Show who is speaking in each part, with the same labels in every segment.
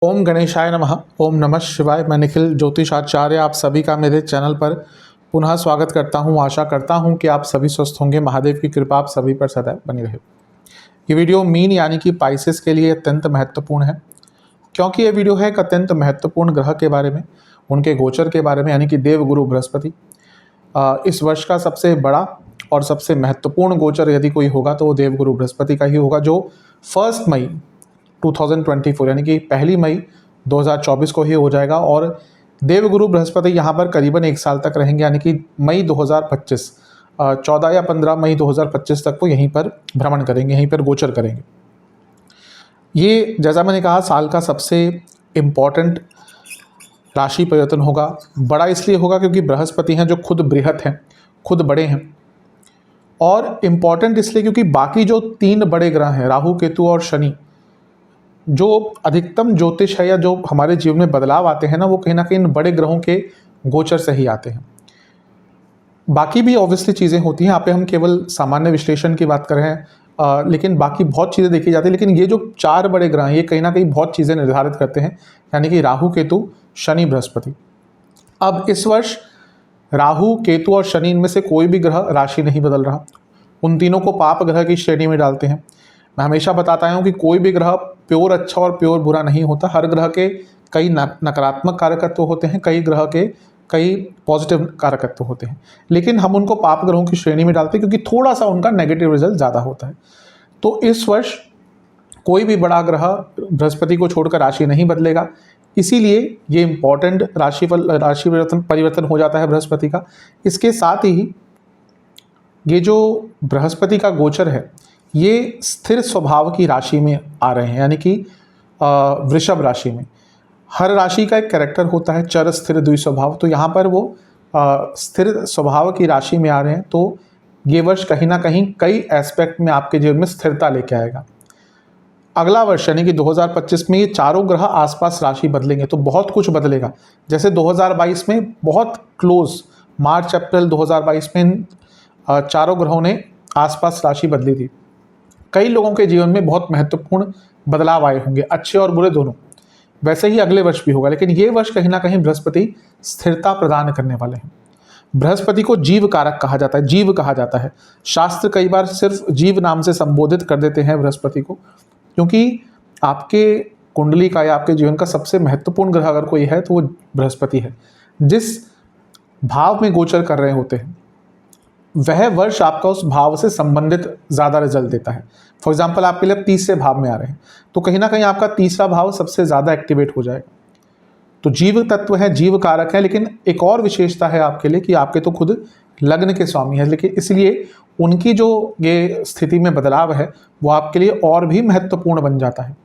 Speaker 1: ओम गणेशाय नमः। ओम नमः शिवाय। मैं निखिल ज्योतिषाचार्य आप सभी का मेरे चैनल पर पुनः स्वागत करता हूं। आशा करता हूं कि आप सभी स्वस्थ होंगे। महादेव की कृपा आप सभी पर सदैव बनी रहे। ये वीडियो मीन यानी कि पाइसेस के लिए अत्यंत महत्वपूर्ण है, क्योंकि ये वीडियो है एक अत्यंत महत्वपूर्ण ग्रह के बारे में, उनके गोचर के बारे में, यानी कि देवगुरु बृहस्पति। इस वर्ष का सबसे बड़ा और सबसे महत्वपूर्ण गोचर यदि कोई होगा तो वो देवगुरु बृहस्पति का ही होगा, जो 1 मई 2024 यानी कि 1 मई 2024 को ही हो जाएगा। और देवगुरु बृहस्पति यहाँ पर करीबन 1 साल तक रहेंगे, यानी कि मई 2025 14 या 15 मई 2025 तक वो यहीं पर भ्रमण करेंगे, यहीं पर गोचर करेंगे। ये जैसा मैंने कहा साल का सबसे इम्पॉर्टेंट राशि परिवर्तन होगा। बड़ा इसलिए होगा क्योंकि बृहस्पति हैं जो खुद बृहत हैं, खुद बड़े हैं, और इम्पॉर्टेंट इसलिए क्योंकि बाकी जो 3 बड़े ग्रह हैं राहु, केतु और शनि, जो अधिकतम ज्योतिष है या जो हमारे जीवन में बदलाव आते हैं ना, वो कहीं ना कहीं इन बड़े ग्रहों के गोचर से ही आते हैं। बाकी भी ऑब्वियसली चीज़ें होती हैं, यहाँ पे हम केवल सामान्य विश्लेषण की बात कर रहे हैं, लेकिन बाकी बहुत चीज़ें देखी जाती हैं। लेकिन ये जो 4 बड़े ग्रह हैं ये कहीं ना कहीं बहुत चीज़ें निर्धारित करते हैं, यानी कि राहु, केतु, शनि, बृहस्पति। अब इस वर्ष राहु, केतु और शनि, इनमें से कोई भी ग्रह राशि नहीं बदल रहा। उन तीनों को पाप ग्रह की श्रेणी में डालते हैं। मैं हमेशा बताता हूँ कि कोई भी ग्रह प्योर अच्छा और प्योर बुरा नहीं होता। हर ग्रह के कई नकारात्मक कारकत्व होते हैं, कई ग्रह के कई पॉजिटिव कारकत्व होते हैं, लेकिन हम उनको पाप ग्रहों की श्रेणी में डालते हैं क्योंकि थोड़ा सा उनका नेगेटिव रिजल्ट ज़्यादा होता है। तो इस वर्ष कोई भी बड़ा ग्रह बृहस्पति को छोड़कर राशि नहीं बदलेगा, इसीलिए ये इम्पॉर्टेंट राशि परिवर्तन हो जाता है बृहस्पति का। इसके साथ ही ये जो बृहस्पति का गोचर है ये स्थिर स्वभाव की राशि में आ रहे हैं, यानी कि वृषभ राशि में। हर राशि का एक कैरेक्टर होता है, चर, स्थिर, द्विस्वभाव। तो यहाँ पर वो स्थिर स्वभाव की राशि में आ रहे हैं, तो ये वर्ष कहीं ना कहीं कई एस्पेक्ट में आपके जीवन में स्थिरता लेके आएगा। अगला वर्ष यानी कि 2025 में ये चारों ग्रह आसपास राशि बदलेंगे, तो बहुत कुछ बदलेगा। जैसे 2022 में बहुत क्लोज मार्च अप्रैल 2022 में इन चारों ग्रहों ने आसपास राशि बदली थी। कई लोगों के जीवन में बहुत महत्वपूर्ण बदलाव आए होंगे, अच्छे और बुरे दोनों। वैसे ही अगले वर्ष भी होगा, लेकिन ये वर्ष कहीं ना कहीं बृहस्पति स्थिरता प्रदान करने वाले हैं। बृहस्पति को जीव कारक कहा जाता है, जीव कहा जाता है। शास्त्र कई बार सिर्फ जीव नाम से संबोधित कर देते हैं बृहस्पति को, क्योंकि आपके कुंडली का या आपके जीवन का सबसे महत्वपूर्ण ग्रह अगर कोई है तो वो बृहस्पति है। जिस भाव में गोचर कर रहे होते हैं वह वर्ष आपका उस भाव से संबंधित ज़्यादा रिजल्ट देता है। फॉर एग्जाम्पल आपके लिए 30 भाव में आ रहे हैं, तो कहीं ना कहीं आपका तीसरा भाव सबसे ज़्यादा एक्टिवेट हो जाएगा। तो जीव तत्व है, जीव कारक है, लेकिन एक और विशेषता है आपके लिए कि आपके तो खुद लग्न के स्वामी है, लेकिन इसलिए उनकी जो ये स्थिति में बदलाव है वो आपके लिए और भी महत्वपूर्ण बन जाता है।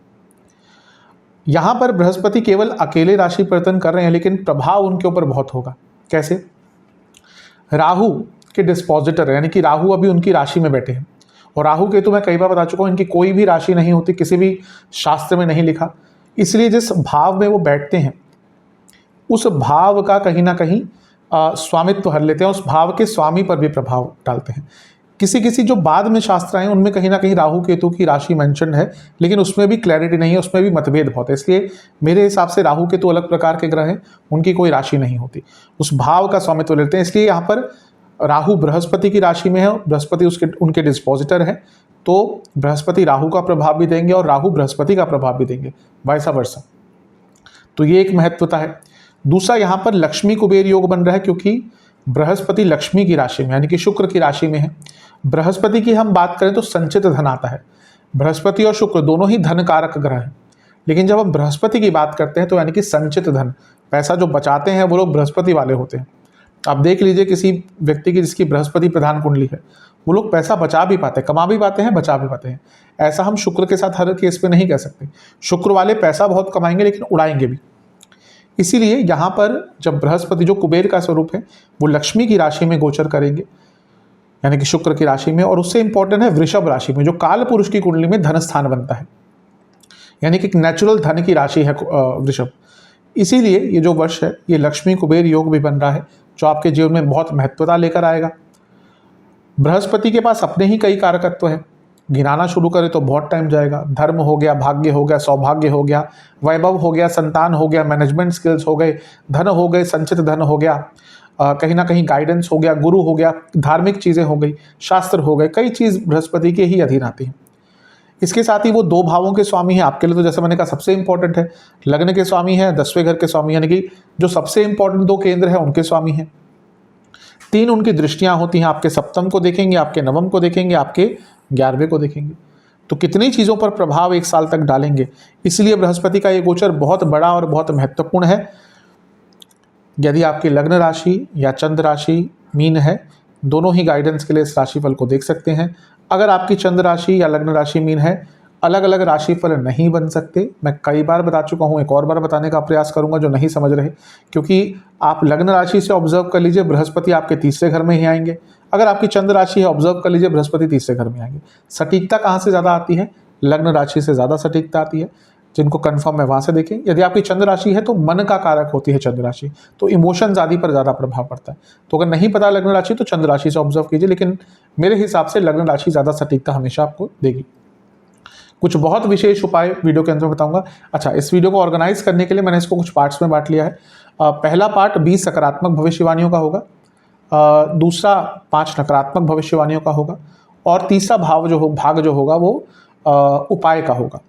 Speaker 1: यहाँ पर बृहस्पति केवल अकेले राशि परिवर्तन कर रहे हैं, लेकिन प्रभाव उनके ऊपर बहुत होगा। कैसे? राहु के डिस्पोजिटर यानी कि राहु अभी उनकी राशि में बैठे हैं, और राहु के तो मैं कई बार बता चुका हूँ इनकी कोई भी राशि नहीं होती, किसी भी शास्त्र में नहीं लिखा। इसलिए जिस भाव में वो बैठते हैं उस भाव का कहीं ना कहीं स्वामित्व हर लेते हैं, उस भाव के स्वामी पर भी प्रभाव डालते हैं। किसी जो बाद में शास्त्र आए उनमें कहीं ना कहीं राहु केतु की राशि मेंशन है, लेकिन उसमें भी क्लैरिटी नहीं है, उसमें भी मतभेद बहुत है। इसलिए मेरे हिसाब से राहु केतु अलग प्रकार के ग्रह हैं, उनकी कोई राशि नहीं होती, उस भाव का स्वामित्व लेते हैं। इसलिए यहाँ पर राहु बृहस्पति की राशि में है, बृहस्पति उनके डिस्पोजिटर है, तो बृहस्पति राहु का प्रभाव भी देंगे और राहु बृहस्पति का प्रभाव भी देंगे, वैसा वर्षा। तो ये एक महत्वता है। दूसरा, यहाँ पर लक्ष्मी कुबेर योग बन रहा है, क्योंकि बृहस्पति लक्ष्मी की राशि में यानी कि शुक्र की राशि में है। बृहस्पति की हम बात करें तो संचित धन आता है। बृहस्पति और शुक्र दोनों ही धन कारक ग्रह हैं, लेकिन जब हम बृहस्पति की बात करते हैं तो यानी कि संचित धन, पैसा जो बचाते हैं वो लोग बृहस्पति वाले होते हैं। आप देख लीजिए किसी व्यक्ति की जिसकी बृहस्पति प्रधान कुंडली है, वो लोग पैसा बचा भी पाते हैं, कमा भी पाते हैं, बचा भी पाते हैं। ऐसा हम शुक्र के साथ हर केस पे नहीं कह सकते। शुक्र वाले पैसा बहुत कमाएंगे लेकिन उड़ाएंगे भी। इसीलिए यहाँ पर जब बृहस्पति जो कुबेर का स्वरूप है वो लक्ष्मी की राशि में गोचर करेंगे, यानी कि शुक्र की राशि में, और उससे इंपॉर्टेंट है वृषभ राशि में, जो काल पुरुष की कुंडली में धन स्थान बनता है, यानी कि नेचुरल धन की राशि है वृषभ। इसीलिए ये जो वर्ष है ये लक्ष्मी कुबेर योग भी बन रहा है, जो आपके जीवन में बहुत महत्वता लेकर आएगा। बृहस्पति के पास अपने ही कई कारकत्व हैं, गिनाना शुरू करें तो बहुत टाइम जाएगा। धर्म हो गया, भाग्य हो गया, सौभाग्य हो गया, वैभव हो गया, संतान हो गया, मैनेजमेंट स्किल्स हो गए, धन हो गए, संचित धन हो गया, कहीं ना कहीं गाइडेंस हो गया, गुरु हो गया, धार्मिक चीज़ें हो गई, शास्त्र हो गए, कई चीज़ बृहस्पति के ही अधीन आती हैं। इसके साथ ही वो 2 भावों के स्वामी हैं आपके लिए, तो जैसे मैंने कहा सबसे इंपॉर्टेंट है। लग्न के स्वामी है, 10वें घर के स्वामी, यानी कि जो सबसे इंपॉर्टेंट 2 केंद्र हैं उनके स्वामी हैं। 3 उनकी दृष्टियां होती हैं, आपके सप्तम को देखेंगे, आपके नवम को देखेंगे, आपके 11वें को देखेंगे। तो कितनी चीज़ों पर प्रभाव 1 साल तक डालेंगे, इसलिए बृहस्पति का ये गोचर बहुत बड़ा और बहुत महत्वपूर्ण है। यदि आपकी लग्न राशि या चंद्र राशि मीन है, दोनों ही गाइडेंस के लिए इस राशिफल को देख सकते हैं। अगर आपकी चंद्र राशि या लग्न राशि मीन है, अलग अलग राशिफल नहीं बन सकते। मैं कई बार बता चुका हूँ, एक और बार बताने का प्रयास करूंगा जो नहीं समझ रहे, क्योंकि आप लग्न राशि से ऑब्जर्व कर लीजिए, बृहस्पति आपके 3रे घर में ही आएंगे। अगर आपकी चंद्र राशि है, ऑब्जर्व कर लीजिए, बृहस्पति 3रे घर में आएंगे। सटीकता कहाँ से ज़्यादा आती है? लग्न राशि से ज़्यादा सटीकता आती है। जिनको कंफर्म है वहाँ से देखें। यदि आपकी चंद्र राशि है तो मन का कारक होती है चंद्र राशि, तो इमोशंस आदि पर ज़्यादा प्रभाव पड़ता है। तो अगर नहीं पता लग्न राशि तो चंद्र राशि से ऑब्जर्व कीजिए, लेकिन मेरे हिसाब से लग्न राशि ज़्यादा सटीकता हमेशा आपको देगी। कुछ बहुत विशेष उपाय वीडियो के अंदर बताऊंगा। अच्छा, इस वीडियो को ऑर्गेनाइज करने के लिए मैंने इसको कुछ पार्ट्स में बांट लिया है। पहला पार्ट 20 सकारात्मक भविष्यवाणियों का होगा, दूसरा 5 नकारात्मक भविष्यवाणियों का होगा, और तीसरा भाग जो होगा वो उपाय का होगा।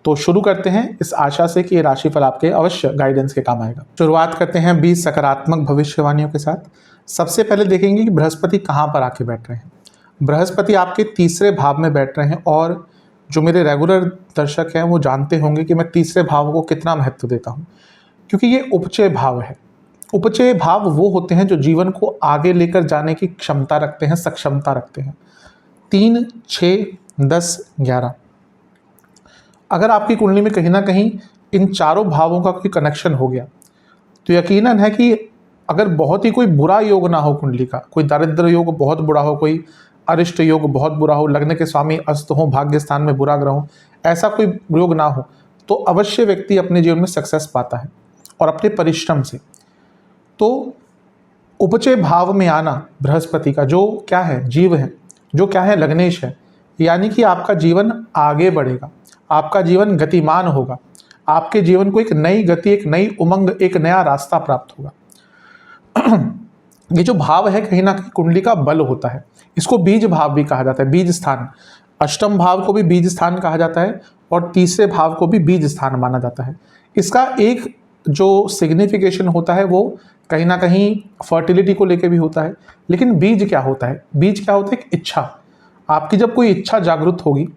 Speaker 1: तो शुरू करते हैं इस आशा से कि ये राशिफल आपके अवश्य गाइडेंस के काम आएगा। शुरुआत करते हैं 20 सकारात्मक भविष्यवाणियों के साथ। सबसे पहले देखेंगे कि बृहस्पति कहाँ पर आके बैठ रहे हैं। बृहस्पति आपके 3रे भाव में बैठ रहे हैं, और जो मेरे रेगुलर दर्शक हैं वो जानते होंगे कि मैं 3रे भाव को कितना महत्व देता हूँ, क्योंकि ये उपचय भाव है। उपचय भाव वो होते हैं जो जीवन को आगे लेकर जाने की क्षमता रखते हैं, सक्षमता रखते हैं। 3, 6, 10, 11। अगर आपकी कुंडली में कहीं ना कहीं इन चारों भावों का कोई कनेक्शन हो गया तो यकीनन है कि अगर बहुत ही कोई बुरा योग ना हो कुंडली का, कोई दारिद्र योग बहुत बुरा हो, कोई अरिष्ट योग बहुत बुरा हो, लग्न के स्वामी अस्त हो, भाग्य स्थान में बुरा ग्रह हो, ऐसा कोई योग ना हो, तो अवश्य व्यक्ति अपने जीवन में सक्सेस पाता है और अपने परिश्रम से। तो उपचय भाव में आना बृहस्पति का, जो क्या है, जीव है, जो क्या है, लग्नेश है, यानी कि आपका जीवन आगे बढ़ेगा, आपका जीवन गतिमान होगा, आपके जीवन को एक नई गति, एक नई उमंग, एक नया रास्ता प्राप्त होगा। ये जो भाव है कहीं ना कहीं कुंडली का बल होता है। इसको बीज भाव भी कहा जाता है, बीज स्थान। अष्टम भाव को भी बीज स्थान कहा जाता है और 3रे भाव को भी बीज स्थान माना जाता है। इसका एक जो सिग्निफिकेशन होता है वो कहीं ना कहीं फर्टिलिटी को लेकर भी होता है। लेकिन बीज क्या होता है? बीज क्या होता है? एक इच्छा। आपकी जब कोई इच्छा जागृत होगी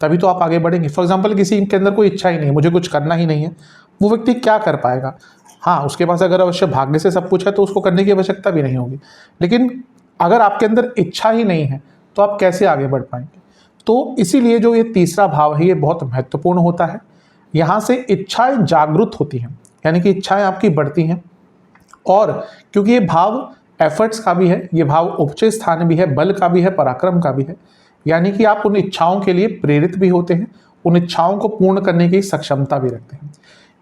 Speaker 1: तभी तो आप आगे बढ़ेंगे। फॉर एग्जाम्पल, किसी के अंदर कोई इच्छा ही नहीं है, मुझे कुछ करना ही नहीं है, वो व्यक्ति क्या कर पाएगा? हाँ, उसके पास अगर अवश्य भाग्य से सब कुछ है तो उसको करने की आवश्यकता भी नहीं होगी, लेकिन अगर आपके अंदर इच्छा ही नहीं है तो आप कैसे आगे बढ़ पाएंगे? तो इसीलिए जो ये 3रा भाव है ये बहुत महत्वपूर्ण होता है। यहाँ से इच्छाएं जागृत होती हैं, यानी कि इच्छाएं आपकी बढ़ती हैं। और क्योंकि ये भाव एफर्ट्स का भी है, ये भाव उपचय स्थान भी है, बल का भी है, पराक्रम का भी है, यानी कि आप उन इच्छाओं के लिए प्रेरित भी होते हैं, उन इच्छाओं को पूर्ण करने की सक्षमता भी रखते हैं।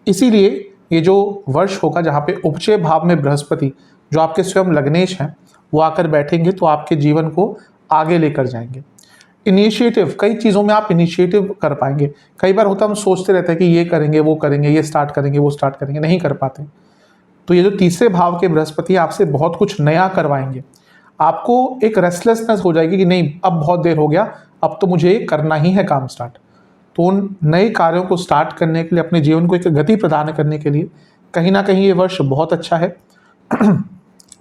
Speaker 1: इसीलिए ये जो वर्ष होगा जहाँ पे उपचय भाव में बृहस्पति, जो आपके स्वयं लग्नेश हैं, वो आकर बैठेंगे तो आपके जीवन को आगे लेकर जाएंगे। इनिशिएटिव, कई चीज़ों में आप इनिशिएटिव कर पाएंगे। कई बार होता है हम सोचते रहते हैं कि ये करेंगे, वो करेंगे, ये स्टार्ट करेंगे, वो स्टार्ट करेंगे, नहीं कर पाते। तो ये जो 3रे भाव के बृहस्पति आपसे बहुत कुछ नया करवाएंगे। आपको एक रेस्टलेसनेस हो जाएगी कि नहीं, अब बहुत देर हो गया, अब तो मुझे करना ही है काम स्टार्ट। तो उन नए कार्यों को स्टार्ट करने के लिए, अपने जीवन को एक गति प्रदान करने के लिए कहीं ना कहीं ये वर्ष बहुत अच्छा है।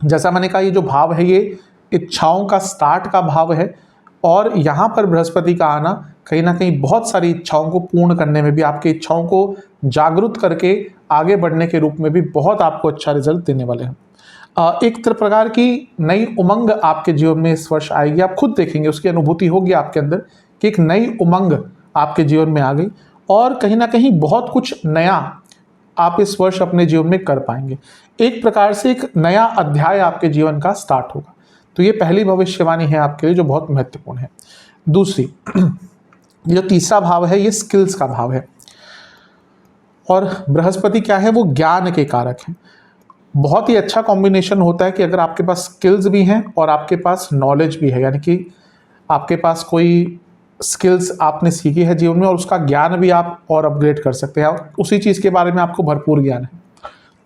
Speaker 1: जैसा मैंने कहा, ये जो भाव है ये इच्छाओं का स्टार्ट का भाव है, और यहाँ पर बृहस्पति का आना कहीं ना कहीं बहुत सारी इच्छाओं को पूर्ण करने में भी, आपकी इच्छाओं को जागृत करके आगे बढ़ने के रूप में भी बहुत आपको अच्छा रिजल्ट देने वाले हैं। एक प्रकार की नई उमंग आपके जीवन में इस वर्ष आएगी। आप खुद देखेंगे, उसकी अनुभूति होगी आपके अंदर कि एक नई उमंग आपके जीवन में आ गई, और कहीं ना कहीं बहुत कुछ नया आप इस वर्ष अपने जीवन में कर पाएंगे। एक प्रकार से एक नया अध्याय आपके जीवन का स्टार्ट होगा। तो ये पहली भविष्यवाणी है आपके लिए जो बहुत महत्वपूर्ण है। दूसरी, ये जो 3रा भाव है ये स्किल्स का भाव है, और बृहस्पति क्या है, वो ज्ञान के कारक हैं। बहुत ही अच्छा कॉम्बिनेशन होता है कि अगर आपके पास स्किल्स भी हैं और आपके पास नॉलेज भी है, यानी कि आपके पास कोई स्किल्स आपने सीखी है जीवन में और उसका ज्ञान भी आप और अपग्रेड कर सकते हैं, और उसी चीज़ के बारे में आपको भरपूर ज्ञान है।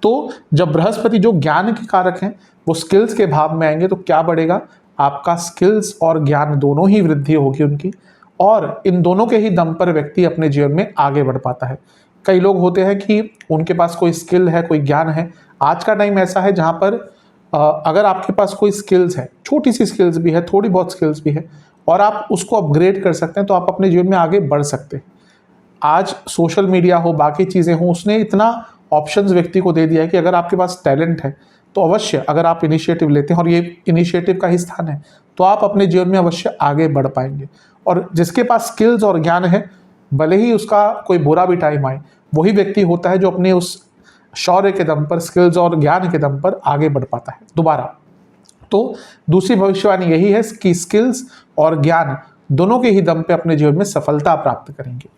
Speaker 1: तो जब बृहस्पति जो ज्ञान के कारक हैं वो स्किल्स के भाव में आएंगे तो क्या बढ़ेगा, आपका स्किल्स और ज्ञान दोनों ही वृद्धि होगी उनकी, और इन दोनों के ही दम पर व्यक्ति अपने जीवन में आगे बढ़ पाता है। कई लोग होते हैं कि उनके पास कोई स्किल है, कोई ज्ञान है। आज का टाइम ऐसा है जहाँ पर अगर आपके पास कोई स्किल्स है, छोटी सी स्किल्स भी है, थोड़ी बहुत स्किल्स भी है, और आप उसको अपग्रेड कर सकते हैं तो आप अपने जीवन में आगे बढ़ सकते हैं। आज सोशल मीडिया हो, बाकी चीज़ें हो, उसने इतना ऑप्शंस व्यक्ति को दे दिया है कि अगर आपके पास टैलेंट है तो अवश्य अगर आप इनिशिएटिव लेते हैं, और ये इनिशिएटिव का ही स्थान है, तो आप अपने जीवन में अवश्य आगे बढ़ पाएंगे। और जिसके पास स्किल्स और ज्ञान है, भले ही उसका कोई बुरा भी टाइम आए, वही व्यक्ति होता है जो अपने उस शौर्य के दम पर, स्किल्स और ज्ञान के दम पर आगे बढ़ पाता है दोबारा। तो दूसरी भविष्यवाणी यही है कि स्किल्स और ज्ञान दोनों के ही दम पे अपने जीवन में सफलता प्राप्त करेंगे।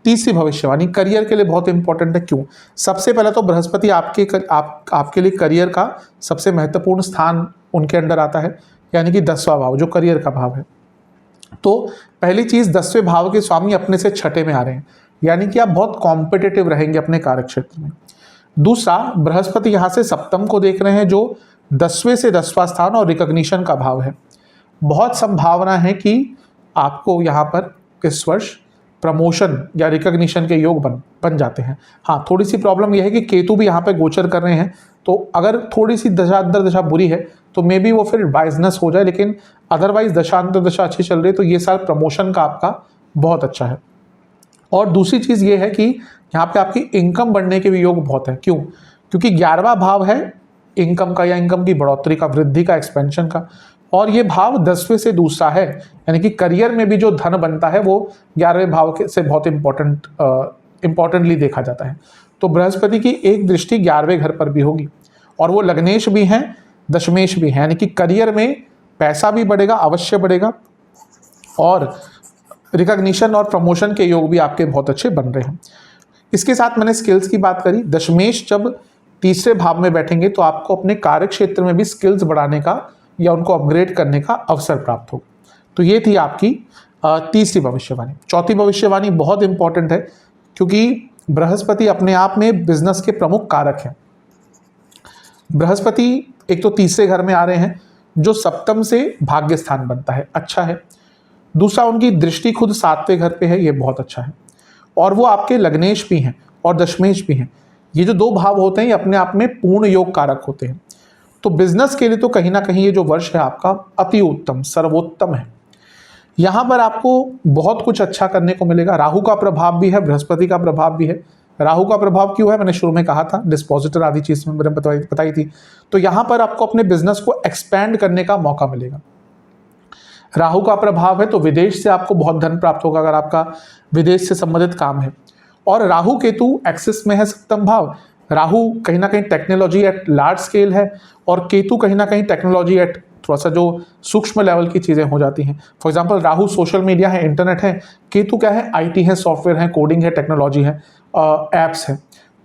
Speaker 1: तीसरी भविष्यवाणी करियर के लिए बहुत इंपॉर्टेंट है। क्यों? सबसे पहले तो बृहस्पति आपके लिए करियर का सबसे महत्वपूर्ण स्थान उनके अंडर आता है, यानी कि 10वां भाव जो करियर का भाव है। तो पहली चीज़, 10वें भाव के स्वामी अपने से छठे में आ रहे हैं, यानी कि आप बहुत कॉम्पिटिटिव रहेंगे अपने कार्य क्षेत्र में। दूसरा, बृहस्पति यहाँ से सप्तम को देख रहे हैं जो 10वें से 10वां स्थान और रिकॉग्निशन का भाव है। बहुत संभावना है कि आपको यहाँ पर इस वर्ष प्रमोशन या रिकॉग्निशन के योग बन जाते हैं। हाँ, थोड़ी सी प्रॉब्लम यह है कि केतु भी यहाँ पे गोचर कर रहे हैं, तो अगर थोड़ी सी दशा अंतर दशा बुरी है तो मे बी वो फिर बाइजनेस हो जाए, लेकिन अदरवाइज दशा अंतर दशा अच्छी चल रही है, तो ये साल प्रमोशन का आपका बहुत अच्छा है। और दूसरी चीज़ ये है कि यहाँ पे आपकी इनकम बढ़ने के भी योग बहुत है। क्यों? क्योंकि 11वां भाव है इनकम का, या इनकम की बढ़ोतरी का, वृद्धि का, एक्सपेंशन का, और ये भाव 10वें से दूसरा है, यानी कि करियर में भी जो धन बनता है वो 11वें भाव से बहुत इंपॉर्टेंटली देखा जाता है। तो बृहस्पति की एक दृष्टि 11वें घर पर भी होगी, और वो लग्नेश भी हैं, दशमेश भी हैं, यानी कि करियर में पैसा भी बढ़ेगा, अवश्य बढ़ेगा, और रिकॉग्निशन और प्रमोशन के योग भी आपके बहुत अच्छे बन रहे हैं। इसके साथ मैंने स्किल्स की बात करी। दशमेश जब तीसरे भाव में बैठेंगे तो आपको अपने कार्य क्षेत्र में भी स्किल्स बढ़ाने का या उनको अपग्रेड करने का अवसर प्राप्त होगा। तो ये थी आपकी तीसरी भविष्यवाणी। चौथी भविष्यवाणी बहुत इंपॉर्टेंट है, क्योंकि बृहस्पति अपने आप में बिजनेस के प्रमुख कारक हैं। बृहस्पति एक तो तीसरे घर में आ रहे हैं जो सप्तम से भाग्य स्थान बनता है, अच्छा है। दूसरा, उनकी दृष्टि खुद 7वें घर पे है, ये बहुत अच्छा है, और वो आपके लग्नेश भी हैं और दशमेश भी हैं। ये जो दो भाव होते हैं ये अपने आप में पूर्ण योग कारक होते हैं। तो बिजनेस के लिए तो कहीं ना कहीं ये जो वर्ष है आपका अति उत्तम, सर्वोत्तम है। यहाँ पर आपको बहुत कुछ अच्छा करने को मिलेगा। राहु का प्रभाव भी है, बृहस्पति का प्रभाव भी है। राहु का प्रभाव क्यों है, मैंने शुरू में कहा था, डिस्पोजिटर आदि चीज में मैंने बताई थी। तो यहाँ पर आपको अपने बिजनेस को एक्सपैंड करने का मौका मिलेगा। राहु का प्रभाव है तो विदेश से आपको बहुत धन प्राप्त होगा अगर आपका विदेश से संबंधित काम है। और राहु केतु एक्सिस में है सप्तम भाव। राहु कहीं ना कहीं टेक्नोलॉजी एट लार्ज स्केल है, और केतु कहीं ना कहीं टेक्नोलॉजी एट थोड़ा सा जो सूक्ष्म लेवल की चीज़ें हो जाती हैं। For example Rahu social media है, इंटरनेट है, केतु क्या है, आईटी है, सॉफ्टवेयर है, कोडिंग है, टेक्नोलॉजी है, एप्स है।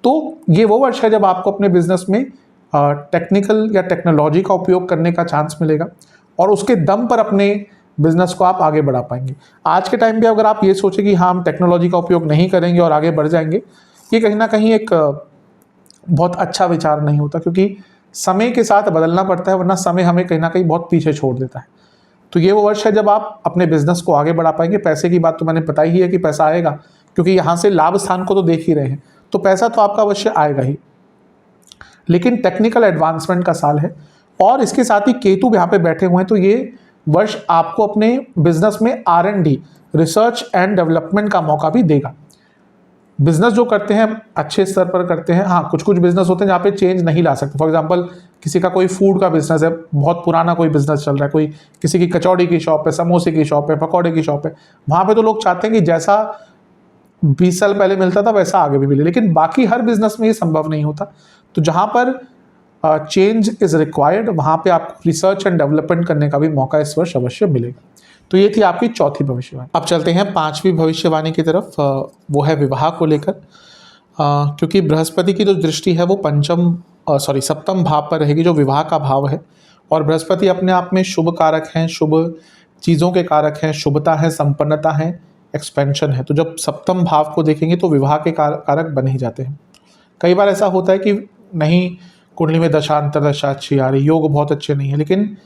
Speaker 1: तो ये वो वर्ष है जब आपको अपने बिजनेस में टेक्निकल या टेक्नोलॉजी का उपयोग करने का चांस मिलेगा, और उसके दम पर अपने बिजनेस को आप आगे बढ़ा पाएंगे। आज के टाइम पे अगर आप ये सोचें कि हाँ हम टेक्नोलॉजी का उपयोग नहीं करेंगे और आगे बढ़ जाएंगे, ये कहीं ना कहीं एक बहुत अच्छा विचार नहीं होता, क्योंकि समय के साथ बदलना पड़ता है, वरना समय हमें कहीं ना कहीं बहुत पीछे छोड़ देता है। तो ये वो वर्ष है जब आप अपने बिजनेस को आगे बढ़ा पाएंगे। पैसे की बात तो मैंने बताई ही है कि पैसा आएगा, क्योंकि यहाँ से लाभ स्थान को तो देख ही रहे हैं, तो पैसा तो आपका अवश्य आएगा ही। लेकिन टेक्निकल एडवांसमेंट का साल है, और इसके साथ ही केतु यहाँ पे बैठे हुए हैं, तो ये वर्ष आपको अपने बिजनेस में R&D, रिसर्च एंड डेवलपमेंट का मौका भी देगा। बिजनेस जो करते हैं अच्छे स्तर पर करते हैं। हाँ, कुछ कुछ बिजनेस होते हैं जहाँ पे चेंज नहीं ला सकते। फॉर एग्जांपल किसी का कोई फूड का बिजनेस है, बहुत पुराना कोई बिजनेस चल रहा है, कोई किसी की कचौड़ी की शॉप है, समोसे की शॉप है, पकौड़े की शॉप है, वहाँ पे तो लोग चाहते हैं कि जैसा 20 साल पहले मिलता था वैसा आगे भी मिले। लेकिन बाकी हर बिजनेस में ये संभव नहीं होता। तो जहाँ पर चेंज इज रिक्वायर्ड, वहाँ पे आपको रिसर्च एंड डेवलपमेंट करने का भी मौका इस वर्ष अवश्य मिलेगा। तो ये थी आपकी चौथी भविष्यवाणी। अब चलते हैं पांचवी भविष्यवाणी की तरफ। वो है विवाह को लेकर, क्योंकि बृहस्पति की जो दृष्टि है वो सप्तम भाव पर रहेगी, जो विवाह का भाव है। और बृहस्पति अपने आप में शुभ कारक हैं, शुभ चीज़ों के कारक हैं, शुभता है, संपन्नता है, एक्सपेंशन है। तो जब सप्तम भाव को देखेंगे तो विवाह के कारक बन ही जाते हैं। कई बार ऐसा होता है कि नहीं, कुंडली में दशा अंतरदशा अच्छी आ रही, योग बहुत अच्छे नहीं है, लेकिन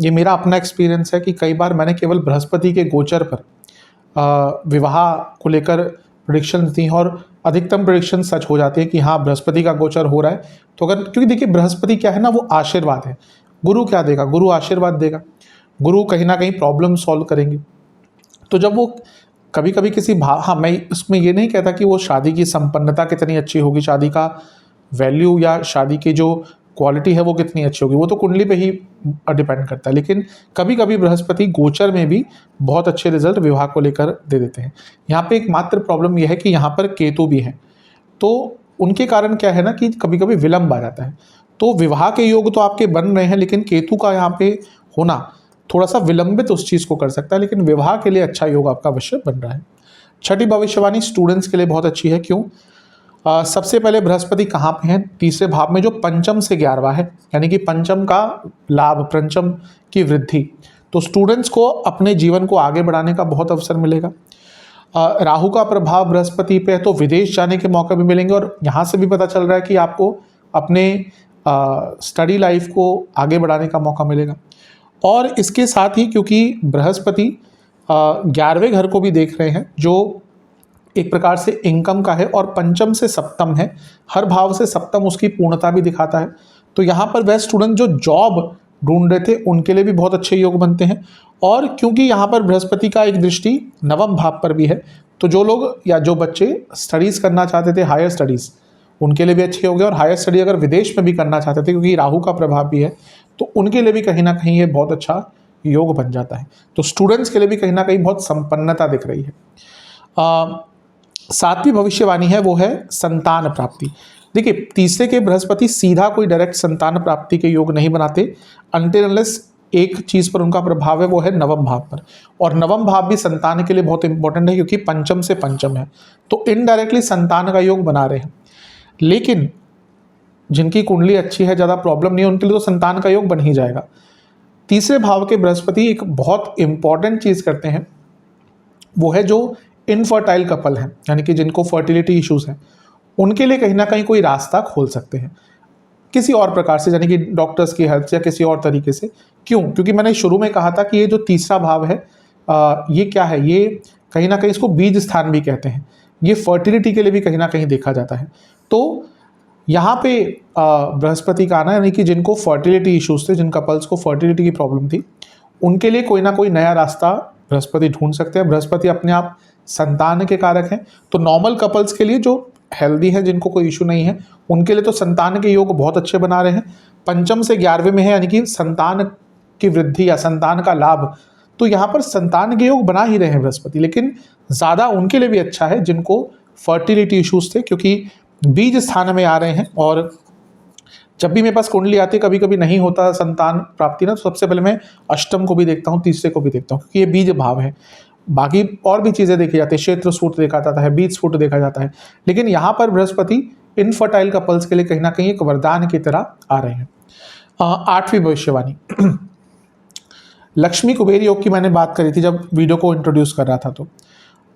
Speaker 1: ये मेरा अपना एक्सपीरियंस है कि कई बार मैंने केवल बृहस्पति के गोचर पर विवाह को लेकर प्रेडिक्शंस दी और अधिकतम प्रेडिक्शन सच हो जाती है कि हाँ बृहस्पति का गोचर हो रहा है। तो अगर, क्योंकि देखिए बृहस्पति क्या है ना, वो आशीर्वाद है। गुरु क्या देगा? गुरु आशीर्वाद देगा। गुरु कहीं ना कहीं प्रॉब्लम सॉल्व करेंगे। तो जब वो कभी कभी किसी हाँ, मैं इसमें ये नहीं कहता कि वो शादी की संपन्नता कितनी अच्छी होगी, शादी का वैल्यू या शादी की जो क्वालिटी है वो कितनी अच्छी होगी, वो तो कुंडली पे ही डिपेंड करता है। लेकिन कभी कभी बृहस्पति गोचर में भी बहुत अच्छे रिजल्ट विवाह को लेकर दे देते हैं। यहाँ पे एकमात्र प्रॉब्लम यह है कि यहाँ पर केतु भी है, तो उनके कारण क्या है ना कि कभी कभी विलंब आ जाता है। तो विवाह के योग तो आपके बन रहे हैं, लेकिन केतु का यहाँ पे होना थोड़ा सा विलंबित उस चीज़ को कर सकता है, लेकिन विवाह के लिए अच्छा योग आपका अवश्य बन रहा है। छठी भविष्यवाणी स्टूडेंट्स के लिए बहुत अच्छी है। क्यों? सबसे पहले बृहस्पति कहाँ पे है? तीसरे भाव में, जो पंचम से 11वां है, यानी कि पंचम का लाभ, पंचम की वृद्धि। तो स्टूडेंट्स को अपने जीवन को आगे बढ़ाने का बहुत अवसर मिलेगा। राहु का प्रभाव बृहस्पति पे है, तो विदेश जाने के मौके भी मिलेंगे। और यहाँ से भी पता चल रहा है कि आपको अपने स्टडी लाइफ को आगे बढ़ाने का मौका मिलेगा। और इसके साथ ही क्योंकि बृहस्पति 11वें घर को भी देख रहे हैं, जो एक प्रकार से इनकम का है, और पंचम से सप्तम है, हर भाव से सप्तम उसकी पूर्णता भी दिखाता है। तो यहाँ पर वह स्टूडेंट जो जॉब ढूंढ रहे थे उनके लिए भी बहुत अच्छे योग बनते हैं। और क्योंकि यहाँ पर बृहस्पति का एक दृष्टि नवम भाव पर भी है, तो जो लोग या जो बच्चे स्टडीज़ करना चाहते थे, हायर स्टडीज़, उनके लिए भी अच्छे हो गए। और हायर स्टडी अगर विदेश में भी करना चाहते थे, क्योंकि राहु का प्रभाव भी है, तो उनके लिए भी कहीं ना कहीं ये बहुत अच्छा योग बन जाता है। तो स्टूडेंट्स के लिए भी कहीं ना कहीं बहुत संपन्नता दिख रही है। सातवीं भविष्यवाणी है वो है संतान प्राप्ति। देखिए तीसरे के बृहस्पति सीधा कोई डायरेक्ट संतान प्राप्ति के योग नहीं बनाते, अनटिल अनलेस एक चीज़ पर उनका प्रभाव है, वो है नवम भाव पर। और नवम भाव भी संतान के लिए बहुत इंपॉर्टेंट है, क्योंकि पंचम से पंचम है, तो इनडायरेक्टली संतान का योग बना रहे हैं। लेकिन जिनकी कुंडली अच्छी है, ज़्यादा प्रॉब्लम नहीं है, उनके लिए तो संतान का योग बन ही जाएगा। तीसरे भाव के बृहस्पति एक बहुत इंपॉर्टेंट चीज़ करते हैं, वो है जो इनफर्टाइल कपल हैं, यानी कि जिनको फर्टिलिटी इश्यूज हैं, उनके लिए कहीं ना कहीं कोई रास्ता खोल सकते हैं किसी और प्रकार से, यानी कि डॉक्टर्स की हेल्प से या किसी और तरीके से। क्यों? क्योंकि मैंने शुरू में कहा था कि ये जो तीसरा भाव है, ये क्या है, ये कहीं ना कहीं इसको बीज स्थान भी कहते हैं। ये फर्टिलिटी के लिए भी कहीं ना कहीं देखा जाता है। तो यहाँ पे बृहस्पति का आना, यानी कि जिनको फर्टिलिटी इश्यूज थे, जिन कपल्स को फर्टिलिटी की प्रॉब्लम थी, उनके लिए कोई ना कोई नया रास्ता बृहस्पति ढूंढ सकते हैं। बृहस्पति अपने आप संतान के कारक हैं, तो नॉर्मल कपल्स के लिए जो हेल्दी हैं, जिनको कोई इशू नहीं है, उनके लिए तो संतान के योग बहुत अच्छे बना रहे हैं। पंचम से 11वें में है, यानी कि संतान की वृद्धि या संतान का लाभ। तो यहाँ पर संतान के योग बना ही रहे हैं बृहस्पति, लेकिन ज़्यादा उनके लिए भी अच्छा है जिनको फर्टिलिटी इश्यूज थे, क्योंकि बीज स्थान में आ रहे हैं। और जब भी मेरे पास कुंडली आती है, कभी कभी नहीं होता संतान प्राप्ति ना, तो सबसे पहले मैं अष्टम को भी देखता हूँ, तीसरे को भी देखता हूँ, क्योंकि ये बीज भाव है। बाकी और भी चीज़ें देखी जाती है, क्षेत्र स्फुट देखा जाता है, बीज स्फुट देखा जाता है, लेकिन यहाँ पर बृहस्पति इनफर्टाइल कपल्स के लिए कहीं ना कहीं एक वरदान की तरह आ रहे हैं। आठवीं भविष्यवाणी लक्ष्मी कुबेर योग की मैंने बात करी थी जब वीडियो को इंट्रोड्यूस कर रहा था। तो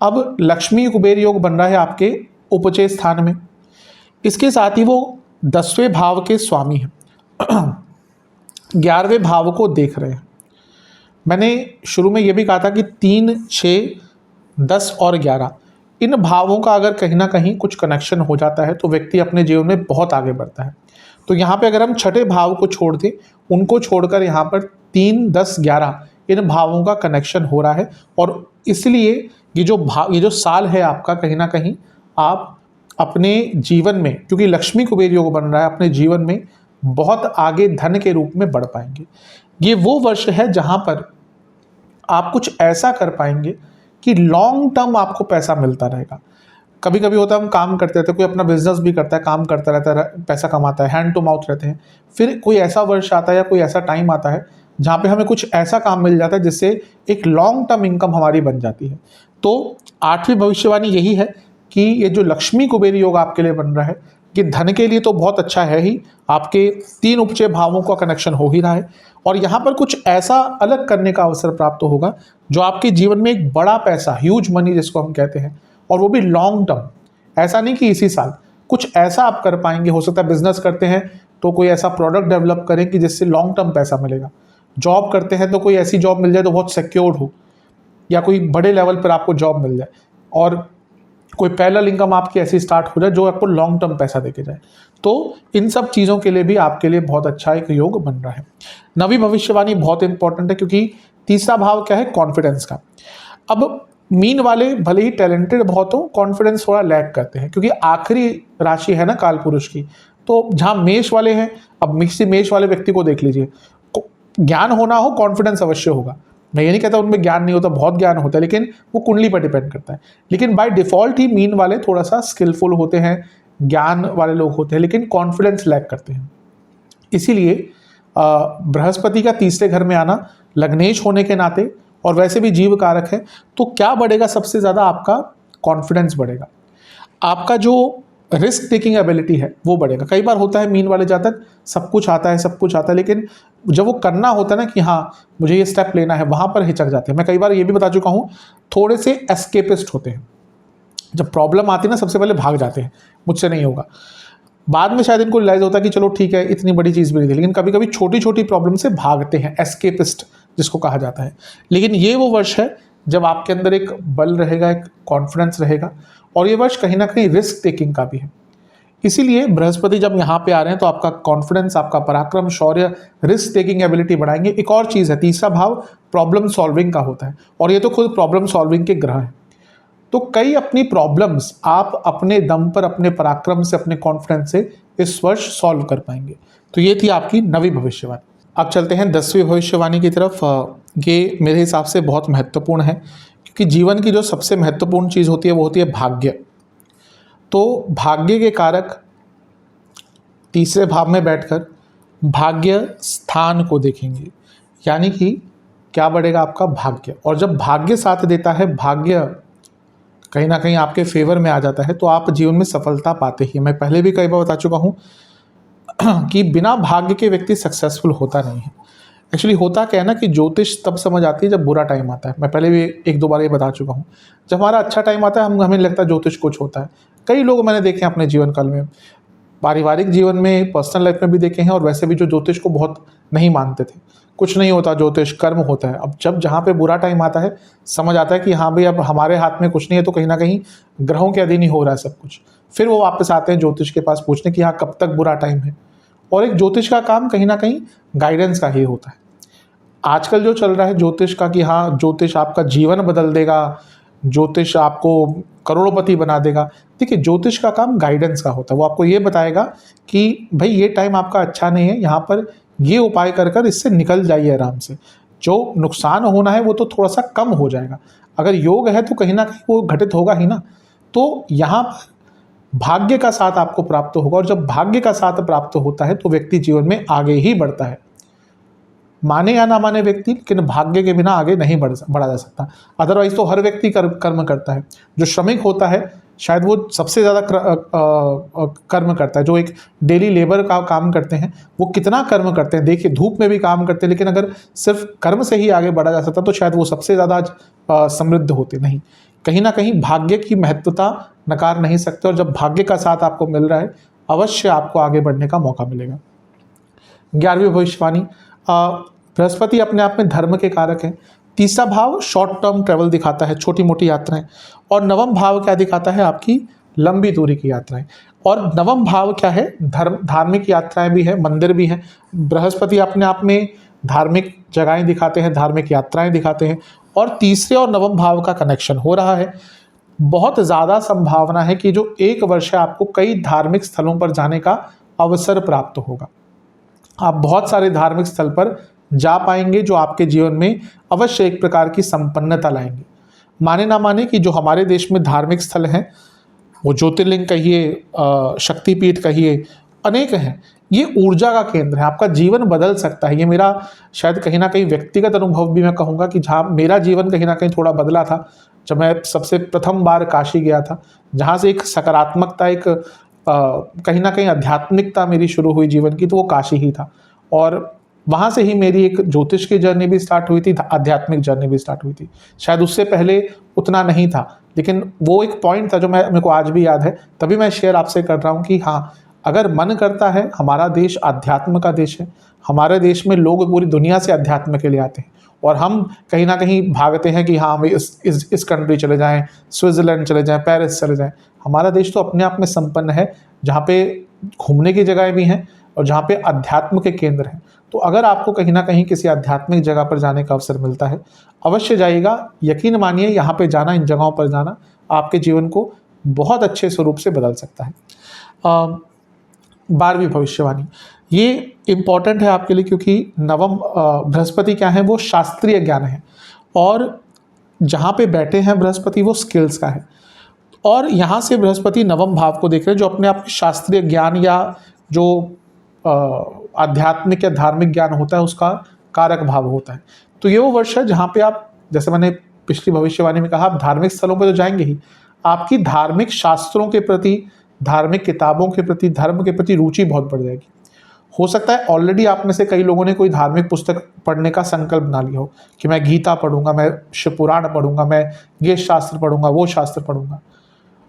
Speaker 1: अब लक्ष्मी कुबेर योग बन रहा है आपके उपचय स्थान में। इसके साथ ही वो 10वें भाव के स्वामी हैं, 11वें भाव को देख रहे हैं। मैंने शुरू में ये भी कहा था कि 3, 6, 10 और 11 इन भावों का अगर कहीं ना कहीं कुछ कनेक्शन हो जाता है तो व्यक्ति अपने जीवन में बहुत आगे बढ़ता है। तो यहाँ पे अगर हम छठे भाव को छोड़ दें, उनको छोड़कर यहाँ पर 3, 10, 11 इन भावों का कनेक्शन हो रहा है, और इसलिए ये जो साल है आपका, कहीं ना कहीं आप अपने जीवन में, क्योंकि लक्ष्मी कुबेर योग बन रहा है, अपने जीवन में बहुत आगे धन के रूप में बढ़ पाएंगे। ये वो वर्ष है जहाँ पर आप कुछ ऐसा कर पाएंगे कि लॉन्ग टर्म आपको पैसा मिलता रहेगा। कभी कभी होता है हम काम करते रहते हैं, कोई अपना बिजनेस भी करता है, काम करता रहता है, पैसा कमाता है, हैंड टू माउथ रहते हैं। फिर कोई ऐसा वर्ष आता है या कोई ऐसा टाइम आता है जहाँ पे हमें कुछ ऐसा काम मिल जाता है जिससे एक लॉन्ग टर्म इनकम हमारी बन जाती है। तो आठवीं भविष्यवाणी यही है कि ये जो लक्ष्मी कुबेर योग आपके लिए बन रहा है, कि धन के लिए तो बहुत अच्छा है ही, आपके 3 उपचय भावों का कनेक्शन हो ही रहा है, और यहाँ पर कुछ ऐसा अलग करने का अवसर प्राप्त होगा जो आपके जीवन में एक बड़ा पैसा, ह्यूज मनी जिसको हम कहते हैं, और वो भी लॉन्ग टर्म, ऐसा नहीं कि इसी साल, कुछ ऐसा आप कर पाएंगे। हो सकता है बिजनेस करते हैं तो कोई ऐसा प्रोडक्ट डेवलप करें कि जिससे लॉन्ग टर्म पैसा मिलेगा, जॉब करते हैं तो कोई ऐसी जॉब मिल जाए तो बहुत सिक्योर्ड हो, या कोई बड़े लेवल पर आपको जॉब मिल जाए, और कोई पैरेलल इनकम आपकी ऐसी स्टार्ट हो जाए जो आपको लॉन्ग टर्म पैसा देके जाए। तो इन सब चीज़ों के लिए भी आपके लिए बहुत अच्छा एक योग बन रहा है। नवी भविष्यवाणी बहुत इंपॉर्टेंट है, क्योंकि तीसरा भाव क्या है, कॉन्फिडेंस का। अब मीन वाले भले ही टैलेंटेड बहुत हो, कॉन्फिडेंस थोड़ा लैक करते हैं, क्योंकि आखिरी राशि है ना काल पुरुष की। तो जहाँ मेष वाले हैं, अब किसी मेष वाले व्यक्ति को देख लीजिए, ज्ञान होना हो, कॉन्फिडेंस अवश्य होगा। मैं ये नहीं कहता उनमें ज्ञान नहीं होता, बहुत ज्ञान होता है, लेकिन वो कुंडली पर डिपेंड करता है। लेकिन बाय डिफॉल्ट ही मीन वाले थोड़ा सा स्किलफुल होते हैं, ज्ञान वाले लोग होते हैं, लेकिन कॉन्फिडेंस लैक करते हैं। इसीलिए बृहस्पति का तीसरे घर में आना, लग्नेश होने के नाते, और वैसे भी जीव कारक है, तो क्या बढ़ेगा सबसे ज़्यादा, आपका कॉन्फिडेंस बढ़ेगा, आपका जो रिस्क टेकिंग एबिलिटी है वो बढ़ेगा। कई बार होता है मीन वाले जातक सब कुछ आता है, सब कुछ आता है, लेकिन जब वो करना होता है ना कि हाँ मुझे ये स्टेप लेना है, वहाँ पर हिचक जाते हैं। मैं कई बार ये भी बता चुका हूँ, थोड़े से एस्केपिस्ट होते हैं, जब प्रॉब्लम आती है ना सबसे पहले भाग जाते हैं, मुझसे नहीं होगा। बाद में शायद इनको रियलाइज होता है कि चलो ठीक है, इतनी बड़ी चीज़ भी नहीं थी, लेकिन कभी कभी छोटी छोटी प्रॉब्लम से भागते हैं, एस्केपिस्ट जिसको कहा जाता है। लेकिन ये वो वर्ष है जब आपके अंदर एक बल रहेगा, एक कॉन्फिडेंस रहेगा, और ये वर्ष कहीं ना कहीं रिस्क टेकिंग का भी है। इसीलिए बृहस्पति जब यहाँ पे आ रहे हैं तो आपका कॉन्फिडेंस, आपका पराक्रम, शौर्य, रिस्क टेकिंग एबिलिटी बढ़ाएंगे। एक और चीज़ है, तीसरा भाव प्रॉब्लम सॉल्विंग का होता है, और ये तो खुद प्रॉब्लम सॉल्विंग के ग्रह हैं। तो कई अपनी प्रॉब्लम्स आप अपने दम पर, अपने पराक्रम से, अपने कॉन्फिडेंस से इस वर्ष सॉल्व कर पाएंगे। तो ये थी आपकी नवी भविष्यवाणी। अब चलते हैं 10वीं भविष्यवाणी की तरफ। ये मेरे हिसाब से बहुत महत्वपूर्ण है, क्योंकि जीवन की जो सबसे महत्वपूर्ण चीज़ होती है वो होती है भाग्य। तो भाग्य के कारक तीसरे भाव में बैठकर भाग्य स्थान को देखेंगे, यानी कि क्या बढ़ेगा, आपका भाग्य। और जब भाग्य साथ देता है, भाग्य कहीं ना कहीं आपके फेवर में आ जाता है, तो आप जीवन में सफलता पाते ही। मैं पहले भी कई बार बता चुका हूँ कि बिना भाग्य के व्यक्ति सक्सेसफुल होता नहीं है। एक्चुअली होता क्या है ना कि ज्योतिष तब समझ आती है जब बुरा टाइम आता है। मैं पहले भी 1-2 बार ये बता चुका हूँ। जब हमारा अच्छा टाइम आता है हमें लगता है ज्योतिष कुछ होता है। कई लोग मैंने देखे हैं अपने जीवन काल में, पारिवारिक जीवन में, पर्सनल लाइफ में भी देखे हैं, और वैसे भी जो ज्योतिष को बहुत नहीं मानते थे, कुछ नहीं होता, ज्योतिष कर्म होता है। अब जब जहाँ पे बुरा टाइम आता है समझ आता है कि हाँ भाई अब हमारे हाथ में कुछ नहीं है, तो कहीं ना कहीं ग्रहों के अधीन ही हो रहा है सब कुछ। फिर वो वापस आते हैं ज्योतिष के पास पूछने कि हाँ कब तक बुरा टाइम है। और एक ज्योतिष का काम कहीं ना कहीं गाइडेंस का ही होता है। आजकल जो चल रहा है ज्योतिष का कि हाँ ज्योतिष आपका जीवन बदल देगा, ज्योतिष आपको करोड़पति बना देगा, देखिए ज्योतिष का काम गाइडेंस का होता है। वो आपको ये बताएगा कि भाई ये टाइम आपका अच्छा नहीं है, यहाँ पर ये उपाय कर कर इससे निकल जाइए आराम से। जो नुकसान होना है वो तो थोड़ा सा कम हो जाएगा। अगर योग है तो कहीं ना कहीं वो घटित होगा ही ना। तो यहाँ पर भाग्य का साथ आपको प्राप्त होगा, और जब भाग्य का साथ प्राप्त होता है तो व्यक्ति जीवन में आगे ही बढ़ता है। माने या ना माने व्यक्ति, लेकिन भाग्य के बिना आगे नहीं बढ़ा जा सकता। अदरवाइज तो हर व्यक्ति कर्म करता है। जो श्रमिक होता है शायद वो सबसे ज़्यादा कर्म करता है। जो एक डेली लेबर का काम करते हैं वो कितना कर्म करते हैं, देखिए धूप में भी काम करते हैं, लेकिन अगर सिर्फ कर्म से ही आगे बढ़ा जा सकता तो शायद वो सबसे ज़्यादा समृद्ध होते। नहीं, कहीं ना कहीं भाग्य की महत्वता नकार नहीं सकते, और जब भाग्य का साथ आपको मिल रहा है अवश्य आपको आगे बढ़ने का मौका मिलेगा। 11वीं भविष्यवाणी, बृहस्पति अपने आप में धर्म के कारक हैं। तीसरा भाव शॉर्ट टर्म ट्रेवल दिखाता है, छोटी मोटी यात्राएं, और नवम भाव क्या दिखाता है, आपकी लंबी दूरी की यात्राएं। और नवम भाव क्या है, धार्मिक यात्राएं भी है, मंदिर भी है। बृहस्पति अपने आप में धार्मिक जगहें दिखाते हैं, धार्मिक यात्राएं दिखाते हैं, और तीसरे और नवम भाव का कनेक्शन हो रहा है। बहुत ज़्यादा संभावना है कि जो एक वर्ष है आपको कई धार्मिक स्थलों पर जाने का अवसर प्राप्त होगा। आप बहुत सारे धार्मिक स्थल पर जा पाएंगे जो आपके जीवन में अवश्य एक प्रकार की संपन्नता लाएंगे। माने ना माने कि जो हमारे देश में धार्मिक स्थल हैं, वो ज्योतिर्लिंग कहिए, शक्तिपीठ कहिए, अनेक हैं। ये ऊर्जा का केंद्र है, आपका जीवन बदल सकता है। ये मेरा शायद कहीं ना कहीं व्यक्तिगत अनुभव भी मैं कहूँगा कि जहाँ मेरा जीवन कहीं ना कहीं थोड़ा बदला था जब मैं सबसे प्रथम बार काशी गया था, जहाँ से एक सकारात्मकता, एक कहीं ना कहीं आध्यात्मिकता मेरी शुरू हुई जीवन की, तो वो काशी ही था। और वहाँ से ही मेरी एक ज्योतिष की जर्नी भी स्टार्ट हुई थी, आध्यात्मिक जर्नी भी स्टार्ट हुई थी। शायद उससे पहले उतना नहीं था, लेकिन वो एक पॉइंट था जो मेरे को आज भी याद है, तभी मैं शेयर आपसे कर रहा हूँ कि हाँ, अगर मन करता है, हमारा देश अध्यात्म का देश है, हमारे देश में लोग पूरी दुनिया से अध्यात्म के लिए आते हैं, और हम कहीं ना कहीं भागते हैं कि हाँ, हम इस कंट्री चले जाएं, स्विट्ज़रलैंड चले जाएं, पेरिस चले जाएं। हमारा देश तो अपने आप में संपन्न है, जहाँ पे घूमने की जगह भी हैं और जहाँ पे अध्यात्म के केंद्र हैं। तो अगर आपको कहीं ना कहीं किसी आध्यात्मिक जगह पर जाने का अवसर मिलता है, अवश्य जाइएगा। यकीन मानिए, यहाँ पे जाना, इन जगहों पर जाना आपके जीवन को बहुत अच्छे स्वरूप से बदल सकता है। 12वीं भविष्यवाणी ये इम्पॉर्टेंट है आपके लिए, क्योंकि नवम बृहस्पति क्या है, वो शास्त्रीय ज्ञान है, और जहाँ पे बैठे हैं बृहस्पति वो स्किल्स का है। और यहाँ से बृहस्पति नवम भाव को देख रहे हैं, जो अपने आप में शास्त्रीय ज्ञान या जो आध्यात्मिक या धार्मिक ज्ञान होता है उसका कारक भाव होता है। तो ये वो वर्ष है जहाँ पे आप, जैसे मैंने पिछली भविष्यवाणी में कहा, आप धार्मिक स्थलों पर तो जाएंगे ही, आपकी धार्मिक शास्त्रों के प्रति, धार्मिक किताबों के प्रति, धर्म के प्रति रुचि बहुत बढ़ जाएगी। हो सकता है ऑलरेडी आप में से कई लोगों ने कोई धार्मिक पुस्तक पढ़ने का संकल्प बना लिया हो कि मैं गीता पढ़ूंगा, मैं शिव पुराण पढ़ूंगा, मैं ये शास्त्र पढ़ूंगा, वो शास्त्र पढ़ूंगा।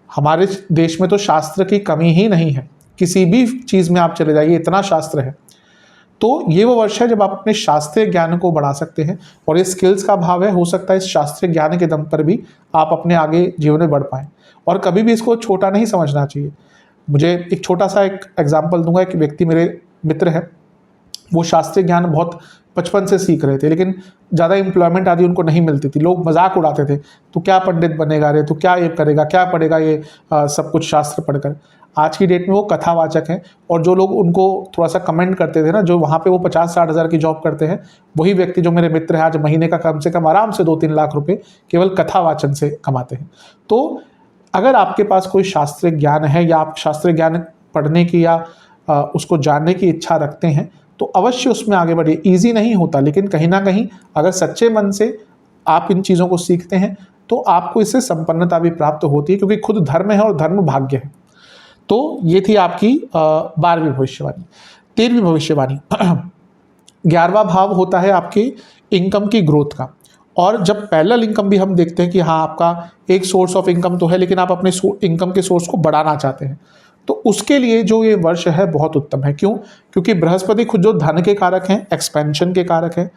Speaker 1: हमारे देश में तो शास्त्र की कमी ही नहीं है, किसी भी चीज़ में आप चले जाइए, इतना शास्त्र है। तो ये वो वर्ष है जब आप अपने शास्त्रीय ज्ञान को बढ़ा सकते हैं, और ये स्किल्स का भाव है। हो सकता है इस शास्त्रीय ज्ञान के दम पर भी आप अपने आगे जीवन में बढ़ पाएँ, और कभी भी इसको छोटा नहीं समझना चाहिए। मुझे एक छोटा सा एक एग्जाम्पल दूंगा। एक व्यक्ति मेरे मित्र है, वो शास्त्रीय ज्ञान बहुत बचपन से सीख रहे थे, लेकिन ज़्यादा एम्प्लॉयमेंट आदि उनको नहीं मिलती थी। लोग मजाक उड़ाते थे, तो क्या पंडित बनेगा रे, तो क्या ये करेगा, क्या पढ़ेगा ये सब कुछ शास्त्र पढ़कर। आज की डेट में वो कथावाचक हैं, और जो लोग उनको थोड़ा सा कमेंट करते थे ना, जो वहाँ पे वो 50-60 हज़ार की जॉब करते हैं, वही व्यक्ति जो मेरे मित्र है आज महीने का कम से कम आराम से 2-3 लाख रुपए केवल कथावाचन से कमाते हैं। तो अगर आपके पास कोई शास्त्रीय ज्ञान है, या आप शास्त्रीय ज्ञान पढ़ने की या उसको जानने की इच्छा रखते हैं, तो अवश्य उसमें आगे बढ़िए। ईजी नहीं होता, लेकिन कहीं ना कहीं अगर सच्चे मन से आप इन चीज़ों को सीखते हैं तो आपको इससे संपन्नता भी प्राप्त होती है, क्योंकि खुद धर्म है और धर्म भाग्य है। तो ये थी आपकी 12वीं भविष्यवाणी। 13वीं भविष्यवाणी 11वां भाव होता है आपके इनकम की ग्रोथ का। और जब पैरेलल इनकम भी हम देखते हैं कि हाँ, आपका एक सोर्स ऑफ इनकम तो है, लेकिन आप अपने इनकम के सोर्स को बढ़ाना चाहते हैं, तो उसके लिए जो ये वर्ष है बहुत उत्तम है। क्यों? क्योंकि बृहस्पति खुद जो धन के कारक हैं, एक्सपेंशन के कारक हैं,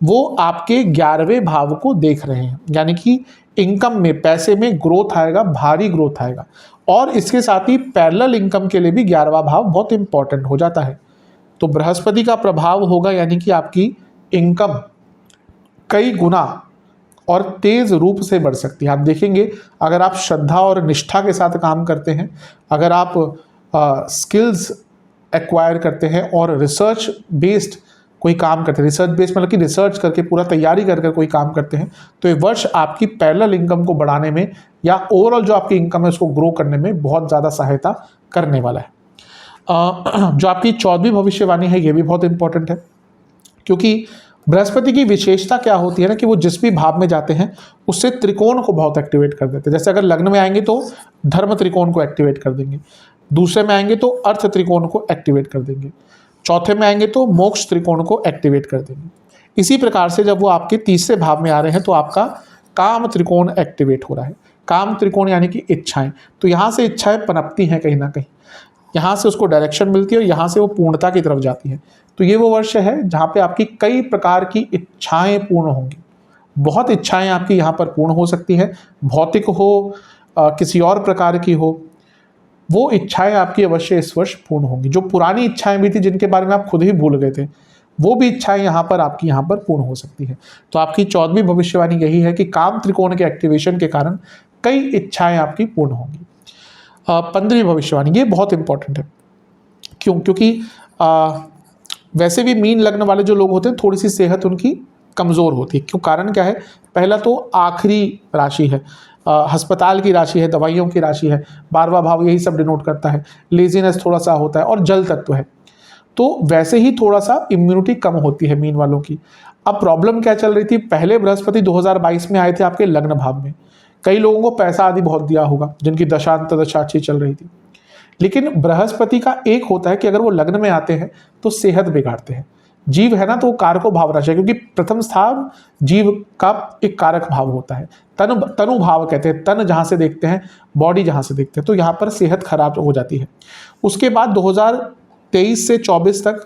Speaker 1: वो आपके 11वें भाव को देख रहे हैं, यानी कि इनकम में, पैसे में ग्रोथ आएगा, भारी ग्रोथ आएगा। और इसके साथ ही पैरेलल इनकम के लिए भी 11वां भाव बहुत इंपॉर्टेंट हो जाता है। तो बृहस्पति का प्रभाव होगा, यानी कि आपकी इनकम कई गुना और तेज रूप से बढ़ सकती है। आप देखेंगे, अगर आप श्रद्धा और निष्ठा के साथ काम करते हैं, अगर आप स्किल्स एक्वायर करते हैं और रिसर्च बेस्ड कोई काम करते हैं, रिसर्च बेस्ड मतलब कि रिसर्च करके पूरा तैयारी कर कोई काम करते हैं, तो ये वर्ष आपकी पैरेलल इनकम को बढ़ाने में या ओवरऑल जो आपकी इनकम है उसको ग्रो करने में बहुत ज़्यादा सहायता करने वाला है। जो आपकी 14वीं भविष्यवाणी है, ये भी बहुत इंपॉर्टेंट है, क्योंकि बृहस्पति की विशेषता क्या होती है ना, कि वो जिस भी भाव में जाते हैं उससे त्रिकोण को बहुत एक्टिवेट कर देते हैं। जैसे अगर लग्न में आएंगे तो धर्म त्रिकोण को एक्टिवेट कर देंगे, दूसरे में आएंगे तो अर्थ त्रिकोण को एक्टिवेट कर देंगे, चौथे में आएंगे तो मोक्ष त्रिकोण को एक्टिवेट कर देंगे। इसी प्रकार से जब वो आपके तीसरे भाव में आ रहे हैं तो आपका काम त्रिकोण एक्टिवेट हो रहा है। काम त्रिकोण यानी कि इच्छाएं, तो यहाँ से इच्छाएं पनपती हैं कहीं ना कहीं, यहाँ से उसको डायरेक्शन मिलती है और यहाँ से वो पूर्णता की तरफ जाती है। तो ये वो वर्ष है जहाँ पे आपकी कई प्रकार की इच्छाएं पूर्ण होंगी। बहुत इच्छाएं आपकी यहाँ पर पूर्ण हो सकती है, भौतिक हो, किसी और प्रकार की हो, वो इच्छाएं आपकी अवश्य इस वर्ष पूर्ण होंगी। जो पुरानी इच्छाएं भी थी, जिनके बारे में आप खुद ही भूल गए थे, वो भी इच्छाएं यहाँ पर आपकी यहाँ पर पूर्ण हो सकती है। तो आपकी 14वीं भविष्यवाणी यही है कि काम त्रिकोण के एक्टिवेशन के कारण कई इच्छाएं आपकी पूर्ण होंगी। 15वीं भविष्यवाणी ये बहुत इंपॉर्टेंट है। क्यों? क्योंकि वैसे भी मीन लग्न वाले जो लोग होते हैं, थोड़ी सी सेहत उनकी कमज़ोर होती है। क्यों? कारण क्या है? पहला तो आखिरी राशि है, अस्पताल की राशि है, दवाइयों की राशि है, 12वां भाव यही सब डिनोट करता है। लेजीनेस थोड़ा सा होता है और जल तत्व है, तो वैसे ही थोड़ा सा इम्यूनिटी कम होती है मीन वालों की। अब प्रॉब्लम क्या चल रही थी? पहले बृहस्पति 2022 में आए थे आपके लग्न भाव में, कई लोगों को पैसा आदि बहुत दिया होगा, जिनकी दशा अंतर्दशा अच्छी चल रही थी। लेकिन बृहस्पति का एक होता है कि अगर वो लग्न में आते हैं तो सेहत बिगाड़ते हैं। जीव है ना, तो वो कारको भाव राशि है, क्योंकि प्रथम स्थान जीव का एक कारक भाव होता है। तनु भाव कहते हैं, तन जहां से देखते हैं, बॉडी जहां से देखते हैं, तो यहाँ पर सेहत खराब हो जाती है। उसके बाद 2023 से 24 तक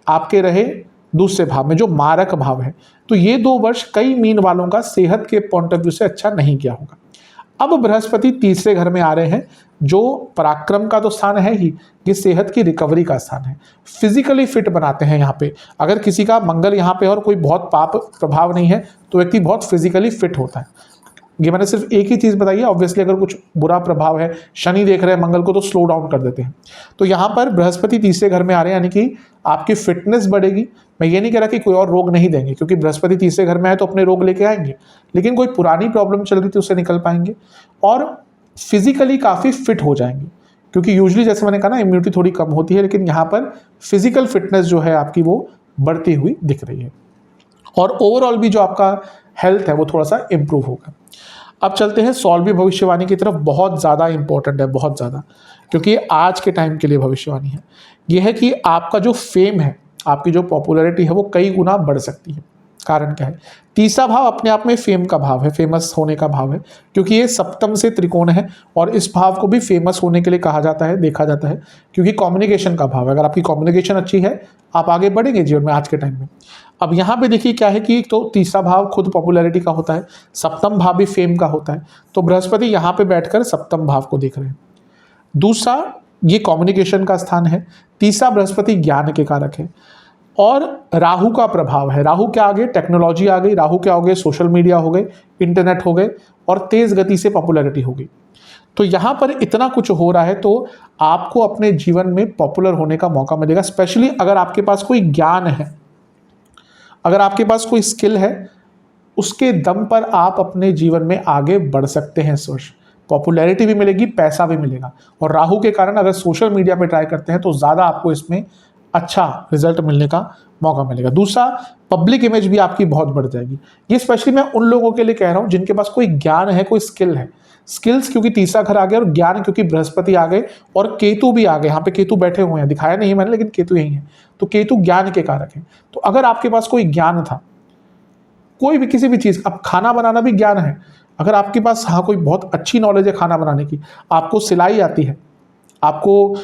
Speaker 1: आपके रहे दूसरे भाव में जो मारक भाव है, तो ये 2 वर्ष कई मीन वालों का सेहत के पॉइंट ऑफ व्यू से अच्छा नहीं गया होगा। अब बृहस्पति तीसरे घर में आ रहे हैं, जो पराक्रम का तो स्थान है ही, ये सेहत की रिकवरी का स्थान है। फिजिकली फिट बनाते हैं यहाँ पे। अगर किसी का मंगल यहाँ पे और कोई बहुत पाप प्रभाव नहीं है तो व्यक्ति बहुत फिजिकली फिट होता है। ये मैंने सिर्फ एक ही चीज़ बताई है। ऑब्वियसली अगर कुछ बुरा प्रभाव है, शनि देख रहे हैं मंगल को, तो स्लो डाउन कर देते हैं। तो यहाँ पर बृहस्पति तीसरे घर में आ रहे हैं, यानी कि आपकी फिटनेस बढ़ेगी। मैं ये नहीं कह रहा कि कोई और रोग नहीं देंगे, क्योंकि बृहस्पति तीसरे घर में आए तो अपने रोग लेके आएंगे, लेकिन कोई पुरानी प्रॉब्लम चल रही थी उससे निकल पाएंगे और फिजिकली काफ़ी फिट हो जाएंगे। क्योंकि यूजुअली जैसे मैंने कहा ना, इम्यूनिटी थोड़ी कम होती है, लेकिन यहाँ पर फिजिकल फिटनेस जो है आपकी वो बढ़ती हुई दिख रही है और ओवरऑल भी जो आपका हेल्थ है वो थोड़ा सा इम्प्रूव होगा। अब चलते हैं 16वीं भविष्यवाणी की तरफ। बहुत ज़्यादा इंपॉर्टेंट है, बहुत ज़्यादा, क्योंकि आज के टाइम के लिए भविष्यवाणी है। यह है कि आपका जो फेम है, आपकी जो पॉपुलैरिटी है, वो कई गुना बढ़ सकती है। कारण क्या है? तीसरा भाव अपने आप में फेम का भाव है, फेमस होने का भाव है, क्योंकि ये सप्तम से त्रिकोण है और इस भाव को भी फेमस होने के लिए कहा जाता है, देखा जाता है, क्योंकि कम्युनिकेशन का भाव है। अगर आपकी कम्युनिकेशन अच्छी है, आप आगे बढ़ेंगे जीवन में आज के टाइम में। अब यहाँ पे देखिए क्या है कि तो तीसरा भाव खुद पॉपुलैरिटी का होता है, सप्तम भाव भी फेम का होता है, तो बृहस्पति यहाँ पे बैठकर सप्तम भाव को देख रहे हैं। दूसरा, ये कम्युनिकेशन का स्थान है। तीसरा, बृहस्पति ज्ञान के कारक है और राहु का प्रभाव है। राहु क्या आ गए? टेक्नोलॉजी आ गई। राहु क्या हो गए? सोशल मीडिया हो गए, इंटरनेट हो गए और तेज गति से पॉपुलैरिटी हो गई। तो यहाँ पर इतना कुछ हो रहा है, तो आपको अपने जीवन में पॉपुलर होने का मौका मिलेगा। स्पेशली अगर आपके पास कोई ज्ञान है, अगर आपके पास कोई स्किल है, उसके दम पर आप अपने जीवन में आगे बढ़ सकते हैं इस वर्ष। पॉपुलैरिटी भी मिलेगी, पैसा भी मिलेगा और राहु के कारण अगर सोशल मीडिया पे ट्राई करते हैं तो ज़्यादा आपको इसमें अच्छा रिजल्ट मिलने का मौका मिलेगा। दूसरा, पब्लिक इमेज भी आपकी बहुत बढ़ जाएगी। ये स्पेशली मैं उन लोगों के लिए कह रहा हूँ जिनके पास कोई ज्ञान है, कोई स्किल है। स्किल्स क्योंकि तीसरा घर आ गया और ज्ञान क्योंकि बृहस्पति आ गए और केतु भी आ गए। यहाँ पे केतु बैठे हुए हैं, दिखाया नहीं मैंने, लेकिन केतु यही है। तो केतु ज्ञान के कारक है। तो अगर आपके पास कोई ज्ञान था, कोई भी किसी भी चीज़, अब खाना बनाना भी ज्ञान है। अगर आपके पास हाँ कोई बहुत अच्छी नॉलेज है खाना बनाने की, आपको सिलाई आती है, आपको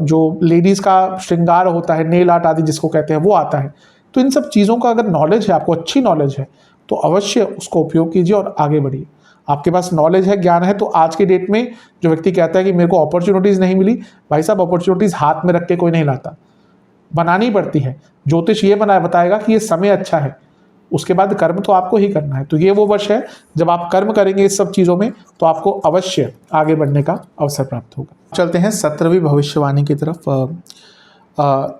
Speaker 1: जो लेडीज़ का श्रृंगार होता है, नेल आर्ट आदि जिसको कहते हैं, वो आता है, तो इन सब चीज़ों का अगर नॉलेज है, आपको अच्छी नॉलेज है, तो अवश्य उसको उपयोग कीजिए और आगे बढ़िए। आपके पास नॉलेज है, ज्ञान है, तो आज के डेट में जो व्यक्ति कहता है कि मेरे को अपॉर्चुनिटीज़ नहीं मिली, भाई साहब अपॉर्चुनिटीज़ हाथ में रख के कोई नहीं लाता, बनानी पड़ती है। ज्योतिष ये बताएगा कि ये समय अच्छा है, उसके बाद कर्म तो आपको ही करना है। तो ये वो वर्ष है जब आप कर्म करेंगे इस सब चीज़ों में, तो आपको अवश्य आगे बढ़ने का अवसर प्राप्त होगा। चलते हैं 17वीं भविष्यवाणी की तरफ।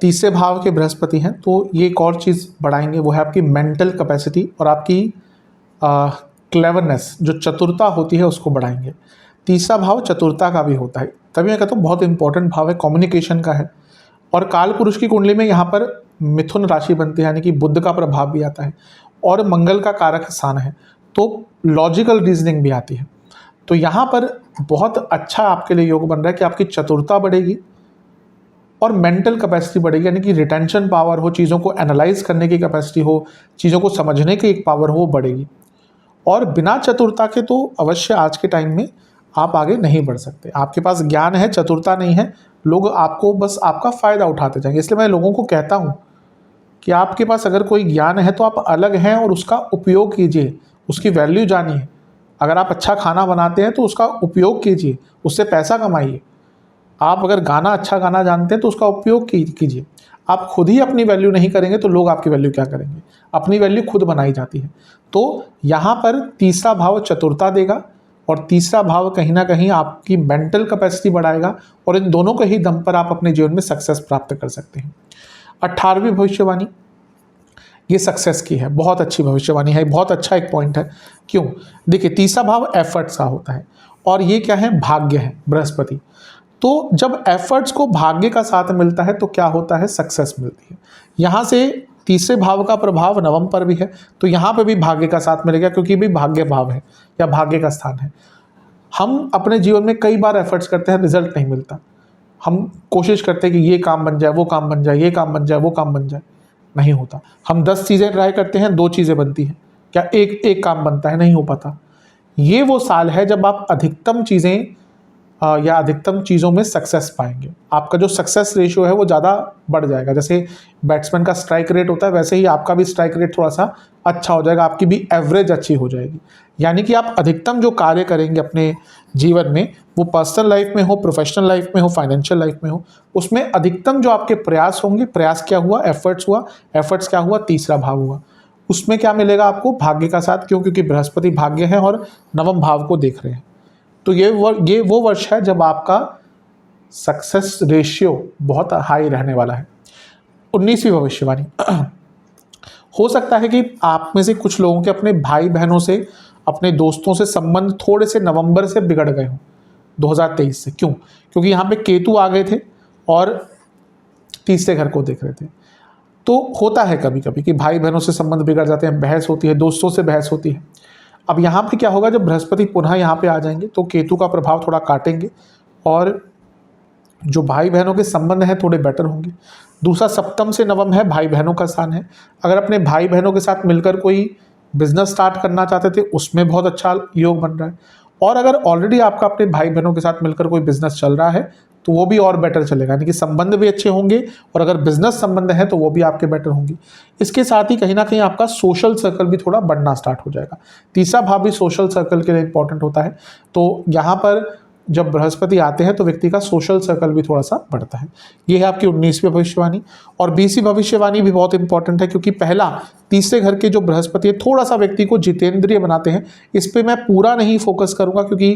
Speaker 1: तीसरे भाव के बृहस्पति हैं, तो ये एक और चीज़ बढ़ाएंगे, वो है आपकी मेंटल कैपेसिटी और आपकी क्लेवरनेस, जो चतुरता होती है, उसको बढ़ाएंगे। तीसरा भाव चतुरता का भी होता है, तभी मैं कहता हूँ बहुत इंपॉर्टेंट भाव है, कम्युनिकेशन का है। और काल पुरुष की कुंडली में यहाँ पर मिथुन राशि बनती है, यानी कि बुध का प्रभाव भी आता है और मंगल का कारक स्थान है, तो लॉजिकल रीजनिंग भी आती है। तो यहाँ पर बहुत अच्छा आपके लिए योग बन रहा है कि आपकी चतुरता बढ़ेगी और मेंटल कैपेसिटी बढ़ेगी, यानी कि रिटेंशन पावर हो, चीज़ों को एनालाइज करने की कैपेसिटी हो, चीज़ों को समझने की एक पावर हो, बढ़ेगी। और बिना चतुरता के तो अवश्य आज के टाइम में आप आगे नहीं बढ़ सकते। आपके पास ज्ञान है, चतुरता नहीं है, लोग आपको बस आपका फ़ायदा उठाते जाएंगे। इसलिए मैं लोगों को कहता हूँ कि आपके पास अगर कोई ज्ञान है तो आप अलग हैं और उसका उपयोग कीजिए, उसकी वैल्यू जानिए। अगर आप अच्छा खाना बनाते हैं तो उसका उपयोग कीजिए, उससे पैसा कमाइए। आप अगर गाना अच्छा गाना जानते हैं तो उसका उपयोग कीजिए। आप खुद ही अपनी वैल्यू नहीं करेंगे तो लोग आपकी वैल्यू क्या करेंगे? अपनी वैल्यू खुद बनाई जाती है। तो यहाँ पर तीसरा भाव चतुरता देगा और तीसरा भाव कहीं ना कहीं आपकी मेंटल कैपेसिटी बढ़ाएगा और इन दोनों के ही दम पर आप अपने जीवन में सक्सेस प्राप्त कर सकते हैं। 18वीं भविष्यवाणी ये सक्सेस की है, बहुत अच्छी भविष्यवाणी है, बहुत अच्छा एक पॉइंट है। क्यों? देखिए, तीसरा भाव एफर्ट्स का होता है और ये क्या है? भाग्य है, बृहस्पति। तो जब एफर्ट्स को भाग्य का साथ मिलता है तो क्या होता है? सक्सेस मिलती है। यहाँ से तीसरे भाव का प्रभाव नवम पर भी है, तो यहाँ पे भी भाग्य का साथ मिलेगा, क्योंकि भी भाग्य भाव है या भाग्य का स्थान है। हम अपने जीवन में कई बार एफर्ट्स करते हैं, रिजल्ट नहीं मिलता। हम कोशिश करते हैं कि ये काम बन जाए, वो काम बन जाए, ये काम बन जाए, वो काम बन जाए, नहीं होता। हम 10 चीज़ें ट्राई करते हैं, 2 चीज़ें बनती हैं, क्या एक काम बनता है, नहीं हो पाता। ये वो साल है जब आप अधिकतम चीज़ें या अधिकतम चीज़ों में सक्सेस पाएंगे। आपका जो सक्सेस रेशियो है वो ज़्यादा बढ़ जाएगा। जैसे बैट्समैन का स्ट्राइक रेट होता है, वैसे ही आपका भी स्ट्राइक रेट थोड़ा सा अच्छा हो जाएगा, आपकी भी एवरेज अच्छी हो जाएगी। यानी कि आप अधिकतम जो कार्य करेंगे अपने जीवन में, वो पर्सनल लाइफ में हो, प्रोफेशनल लाइफ में हो, फाइनेंशियल लाइफ में हो, उसमें अधिकतम जो आपके प्रयास होंगे, प्रयास क्या हुआ, एफर्ट्स हुआ, एफर्ट्स क्या हुआ, तीसरा भाव हुआ, उसमें क्या मिलेगा आपको, भाग्य का साथ। क्यों? क्योंकि बृहस्पति भाग्य है और नवम भाव को देख रहे हैं। तो ये वो वर्ष है जब आपका सक्सेस रेशियो बहुत हाई रहने वाला है। 19वीं भविष्यवाणी हो सकता है कि आप में से कुछ लोगों के अपने भाई बहनों से, अपने दोस्तों से संबंध थोड़े से नवंबर से बिगड़ गए हों 2023 से। क्यों? क्योंकि यहाँ पे केतु आ गए थे और तीसरे घर को देख रहे थे। तो होता है कभी कभी कि भाई बहनों से संबंध बिगड़ जाते हैं, बहस होती है, दोस्तों से बहस होती है। अब यहाँ पे क्या होगा, जब बृहस्पति पुनः यहाँ पे आ जाएंगे तो केतु का प्रभाव थोड़ा काटेंगे और जो भाई बहनों के संबंध हैं थोड़े बेटर होंगे। दूसरा, सप्तम से नवम है, भाई बहनों का स्थान है। अगर अपने भाई बहनों के साथ मिलकर कोई बिजनेस स्टार्ट करना चाहते थे, उसमें बहुत अच्छा योग बन रहा है। और अगर ऑलरेडी आपका अपने भाई बहनों के साथ मिलकर कोई बिजनेस चल रहा है तो वो भी और बेटर चलेगा, यानी कि संबंध भी अच्छे होंगे और अगर बिजनेस संबंध है तो वो भी आपके बेटर होंगे। इसके साथ ही कहीं ना कहीं आपका सोशल सर्कल भी थोड़ा बढ़ना स्टार्ट हो जाएगा। तीसरा भाव भी सोशल सर्कल के लिए इंपॉर्टेंट होता है। तो यहाँ पर जब बृहस्पति आते हैं तो व्यक्ति का सोशल सर्कल भी थोड़ा सा बढ़ता है। ये है आपकी 19वीं भविष्यवाणी। और 20वीं भविष्यवाणी भी बहुत इंपॉर्टेंट है, क्योंकि पहला, तीसरे घर के जो बृहस्पति है थोड़ा सा व्यक्ति को जितेंद्रिय बनाते हैं। इस पर मैं पूरा नहीं फोकस करूंगा क्योंकि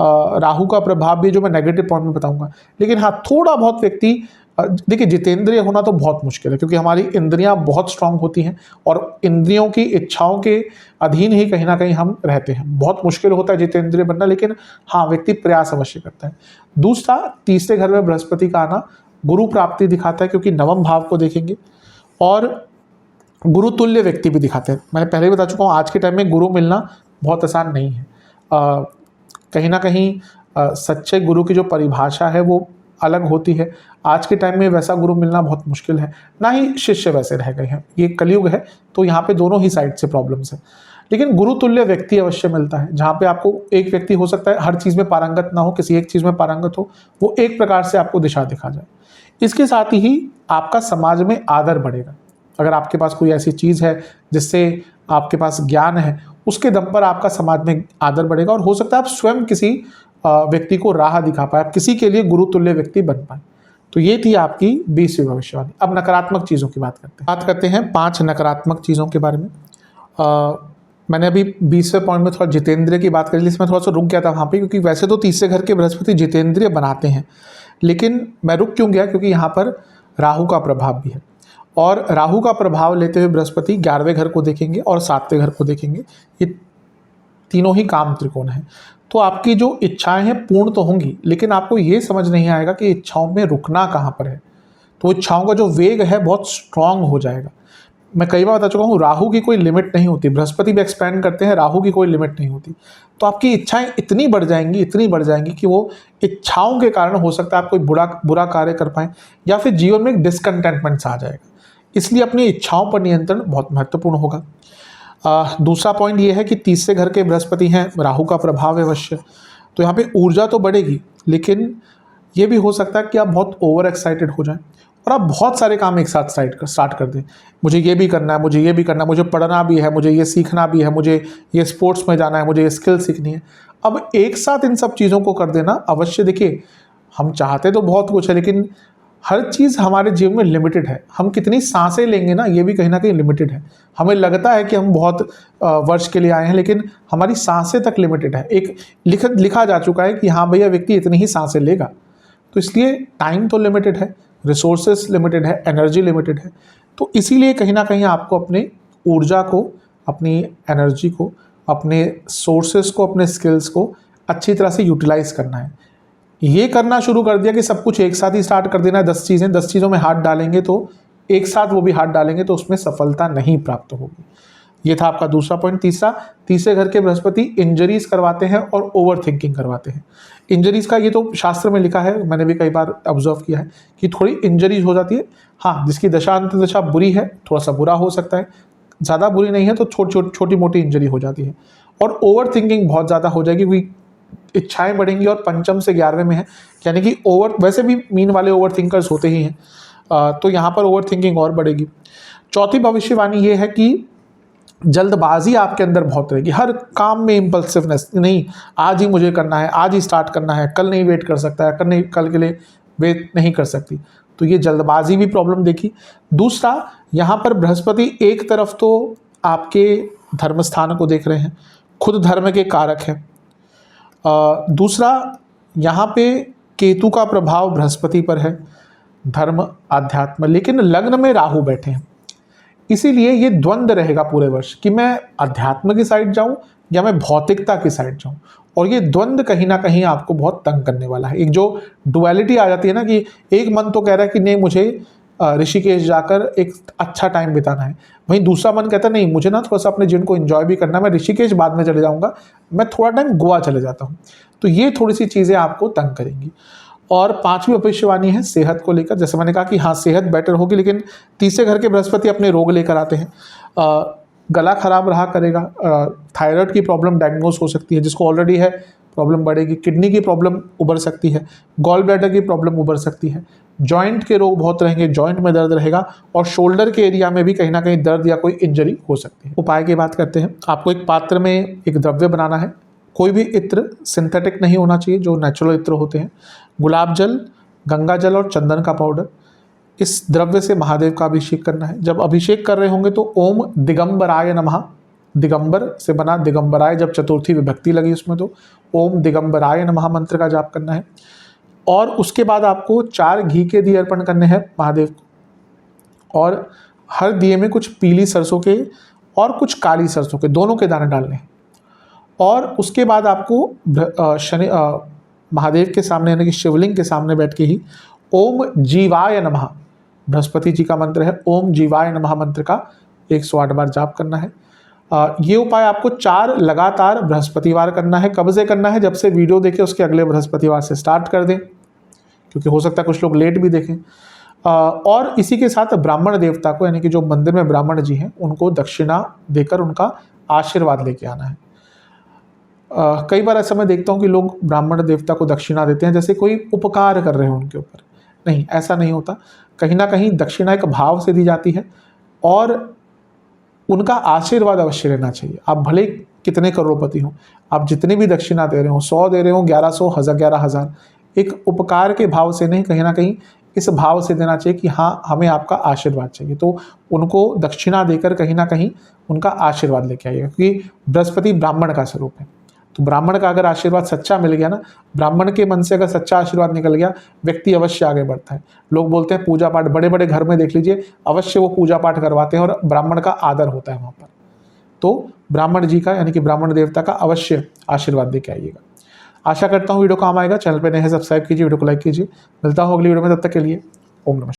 Speaker 1: राहु का प्रभाव भी जो मैं नेगेटिव पॉइंट में बताऊंगा, लेकिन हाँ थोड़ा बहुत व्यक्ति, देखिए जितेंद्रिय होना तो बहुत मुश्किल है क्योंकि हमारी इंद्रियां बहुत स्ट्रांग होती हैं और इंद्रियों की इच्छाओं के अधीन ही कहीं ना कहीं हम रहते हैं। बहुत मुश्किल होता है जितेंद्रिय बनना, लेकिन हाँ व्यक्ति प्रयास अवश्य करता है। दूसरा, तीसरे घर में बृहस्पति का आना गुरु प्राप्ति दिखाता है, क्योंकि नवम भाव को देखेंगे और गुरु तुल्य व्यक्ति भी दिखाते हैं। मैंने पहले भी बता चुका हूँ, आज के टाइम में गुरु मिलना बहुत आसान नहीं है। कहीं ना कहीं सच्चे गुरु की जो परिभाषा है वो अलग होती है। आज के टाइम में वैसा गुरु मिलना बहुत मुश्किल है, ना ही शिष्य वैसे रह गए हैं। ये कलयुग है तो यहाँ पे दोनों ही साइड से प्रॉब्लम्स है। लेकिन गुरु तुल्य व्यक्ति अवश्य मिलता है, जहाँ पे आपको एक व्यक्ति हो सकता है हर चीज़ में पारंगत ना हो, किसी एक चीज़ में पारंगत हो, वो एक प्रकार से आपको दिशा दिखा जाए। इसके साथ ही आपका समाज में आदर बढ़ेगा। अगर आपके पास कोई ऐसी चीज़ है जिससे आपके पास ज्ञान है, उसके दम पर आपका समाज में आदर बढ़ेगा और हो सकता है आप स्वयं किसी व्यक्ति को राह दिखा पाए, आप किसी के लिए गुरु तुल्य व्यक्ति बन पाए। तो ये थी आपकी 20वीं भविष्यवाणी। अब नकारात्मक चीज़ों की बात करते हैं 5 नकारात्मक चीज़ों के बारे में। मैंने अभी 20वें पॉइंट में थोड़ा जितेंद्रिय की बात करी, इसमें थोड़ा सा रुक गया था वहाँ पे, क्योंकि वैसे तो तीसरे घर के बृहस्पति जितेंद्रिय बनाते हैं, लेकिन मैं रुक क्यों गया, क्योंकि यहाँ पर राहु का प्रभाव भी है और राहु का प्रभाव लेते हुए बृहस्पति 11वें घर को देखेंगे और 7वें घर को देखेंगे। ये तीनों ही काम त्रिकोण है। तो आपकी जो इच्छाएं हैं पूर्ण तो होंगी, लेकिन आपको ये समझ नहीं आएगा कि इच्छाओं में रुकना कहाँ पर है। तो इच्छाओं का जो वेग है बहुत स्ट्रांग हो जाएगा। मैं कई बार बता चुका हूँ, राहु की कोई लिमिट नहीं होती, बृहस्पति भी एक्सपेंड करते हैं, राहु की कोई लिमिट नहीं होती। तो आपकी इच्छाएं इतनी बढ़ जाएंगी कि वो इच्छाओं के कारण हो सकता है आप कोई बुरा कार्य कर पाएँ या फिर जीवन में एक डिसकंटेंटमेंट आ जाएगा। इसलिए अपनी इच्छाओं पर नियंत्रण बहुत महत्वपूर्ण होगा। दूसरा पॉइंट ये है कि तीसरे घर के बृहस्पति हैं, राहु का प्रभाव है अवश्य, तो यहाँ पे ऊर्जा तो बढ़ेगी, लेकिन ये भी हो सकता है कि आप बहुत ओवर एक्साइटेड हो जाएं और आप बहुत सारे काम एक साथ स्टार्ट कर दें। मुझे ये भी करना है, मुझे ये भी करना है, मुझे पढ़ना भी है, मुझे ये सीखना भी है, मुझे ये स्पोर्ट्स में जाना है, मुझे ये स्किल सीखनी है। अब एक साथ इन सब चीज़ों को कर देना अवश्य, देखिए हम चाहते तो बहुत कुछ है, लेकिन हर चीज़ हमारे जीवन में लिमिटेड है। हम कितनी सांसें लेंगे ना, ये भी कहीं ना कहीं लिमिटेड है। हमें लगता है कि हम बहुत वर्ष के लिए आए हैं, लेकिन हमारी सांसें तक लिमिटेड है। एक लिखा जा चुका है कि हाँ भैया व्यक्ति इतनी ही सांसें लेगा। तो इसलिए टाइम तो लिमिटेड है, रिसोर्सेस लिमिटेड है, एनर्जी लिमिटेड है। तो इसीलिए कहीं ना कहीं आपको अपने ऊर्जा को, अपनी एनर्जी को, अपने सोर्सेस को, अपने स्किल्स को अच्छी तरह से यूटिलाइज करना है। ये करना शुरू कर दिया कि सब कुछ एक साथ ही स्टार्ट कर देना है, 10 चीज़ों में हाथ डालेंगे तो एक साथ वो भी हाथ डालेंगे तो उसमें सफलता नहीं प्राप्त होगी। ये था आपका दूसरा पॉइंट। तीसरे घर के बृहस्पति इंजरीज करवाते हैं और ओवर थिंकिंग करवाते हैं। इंजरीज का ये तो शास्त्र में लिखा है, मैंने भी कई बार ऑब्जर्व किया है कि थोड़ी इंजरीज हो जाती है। हाँ, जिसकी दशा अंतर्दशा बुरी है थोड़ा सा बुरा हो सकता है, ज़्यादा बुरी नहीं है तो छोटी मोटी इंजरी हो जाती है। और ओवर थिंकिंग बहुत ज़्यादा हो जाएगी क्योंकि इच्छाएं बढ़ेंगी और पंचम से 11वें में है, यानी कि वैसे भी मीन वाले ओवर थिंकर्स होते ही हैं, तो यहाँ पर ओवर थिंकिंग और बढ़ेगी। चौथी भविष्यवाणी ये है कि जल्दबाजी आपके अंदर बहुत रहेगी, हर काम में इम्पल्सिवनेस, नहीं आज ही मुझे करना है, आज ही स्टार्ट करना है, कल नहीं वेट कर सकता है, कल के लिए वेट नहीं कर सकती, तो ये जल्दबाजी भी प्रॉब्लम देखी। दूसरा, यहाँ पर बृहस्पति एक तरफ तो आपके धर्म स्थान को देख रहे हैं, खुद धर्म के कारक हैं। दूसरा, यहाँ पे केतु का प्रभाव बृहस्पति पर है, धर्म आध्यात्म, लेकिन लग्न में राहु बैठे हैं, इसीलिए ये द्वंद्व रहेगा पूरे वर्ष कि मैं अध्यात्म की साइड जाऊं या मैं भौतिकता की साइड जाऊं। और ये द्वंद्व कहीं ना कहीं आपको बहुत तंग करने वाला है। एक जो डुअलिटी आ जाती है ना कि एक मन तो कह रहा है कि नहीं मुझे ऋषिकेश जाकर एक अच्छा टाइम बिताना है, वहीं दूसरा मन कहता है नहीं मुझे ना थोड़ा सा अपने जीवन को एंजॉय भी करना है, मैं ऋषिकेश बाद में चले जाऊँगा, मैं थोड़ा टाइम गोवा चले जाता हूँ। तो ये थोड़ी सी चीज़ें आपको तंग करेंगी। और पांचवी भविष्यवाणी है सेहत को लेकर। जैसे मैंने कहा कि हाँ सेहत बेटर होगी, लेकिन तीसरे घर के बृहस्पति अपने रोग लेकर आते हैं। गला खराब रहा करेगा, थायराइड की प्रॉब्लम डायग्नोस हो सकती है, जिसको ऑलरेडी है प्रॉब्लम बढ़ेगी, किडनी की प्रॉब्लम उभर सकती है, गॉल ब्लैडर की प्रॉब्लम उभर सकती है, जॉइंट के रोग बहुत रहेंगे, जॉइंट में दर्द रहेगा, और शोल्डर के एरिया में भी कहीं ना कहीं दर्द या कोई इंजरी हो सकती है। उपाय की बात करते हैं। आपको एक पात्र में एक द्रव्य बनाना है, कोई भी इत्र सिंथेटिक नहीं होना चाहिए, जो नेचुरल इत्र होते हैं, गुलाब जल, गंगा जल और चंदन का पाउडर, इस द्रव्य से महादेव का अभिषेक करना है। जब अभिषेक कर रहे होंगे तो ओम दिगंबराय नमः, दिगंबर से बना दिगंबराय, जब चतुर्थी विभक्ति लगी उसमें तो ओम दिगंबराय नमः मंत्र का जाप करना है। और उसके बाद आपको 4 घी के दिए अर्पण करने हैं महादेव को, और हर दिए में कुछ पीली सरसों के और कुछ काली सरसों के, दोनों के दाने डालने हैं। और उसके बाद आपको शनि महादेव के सामने यानी कि शिवलिंग के सामने बैठ के ही ओम जीवाय नमः, बृहस्पति जी का मंत्र है, ओम जीवाय नमः मंत्र का 108 बार जाप करना है। ये उपाय आपको 4 लगातार बृहस्पतिवार करना है। कब से करना है? जब से वीडियो देखें उसके अगले बृहस्पतिवार से स्टार्ट कर दें, क्योंकि हो सकता है कुछ लोग लेट भी देखें। और इसी के साथ ब्राह्मण देवता को, यानी कि जो मंदिर में ब्राह्मण जी हैं, उनको दक्षिणा देकर उनका आशीर्वाद लेके आना है। कई बार ऐसा मैं देखता हूँ कि लोग ब्राह्मण देवता को दक्षिणा देते हैं जैसे कोई उपकार कर रहे हो उनके ऊपर। नहीं, ऐसा नहीं होता। कहीं ना कहीं दक्षिणा एक भाव से दी जाती है और उनका आशीर्वाद अवश्य लेना चाहिए। आप भले कितने करोड़पति हो, आप जितनी भी दक्षिणा दे रहे हो, 100 दे रहे हो, 1100, 11,000, एक उपकार के भाव से नहीं, कहीं ना कहीं इस भाव से देना चाहिए कि हाँ हमें आपका आशीर्वाद चाहिए। तो उनको दक्षिणा देकर कहीं ना कहीं उनका आशीर्वाद लेके आइएगा, क्योंकि बृहस्पति ब्राह्मण का स्वरूप है। तो ब्राह्मण का अगर आशीर्वाद सच्चा मिल गया ना, ब्राह्मण के मन से अगर सच्चा आशीर्वाद निकल गया, व्यक्ति अवश्य आगे बढ़ता है। लोग बोलते हैं पूजा पाठ, बड़े बड़े घर में देख लीजिए, अवश्य वो पूजा पाठ करवाते हैं और ब्राह्मण का आदर होता है वहाँ पर। तो ब्राह्मण जी का, यानी कि ब्राह्मण देवता का अवश्य आशीर्वाद दे के आइएगा। आशा करता हूँ वीडियो काम आएगा। चैनल पर नए हैं सब्सक्राइब कीजिए, वीडियो को लाइक कीजिए। मिलता हूँ अगली वीडियो में, तब तक के लिए ओम नमः।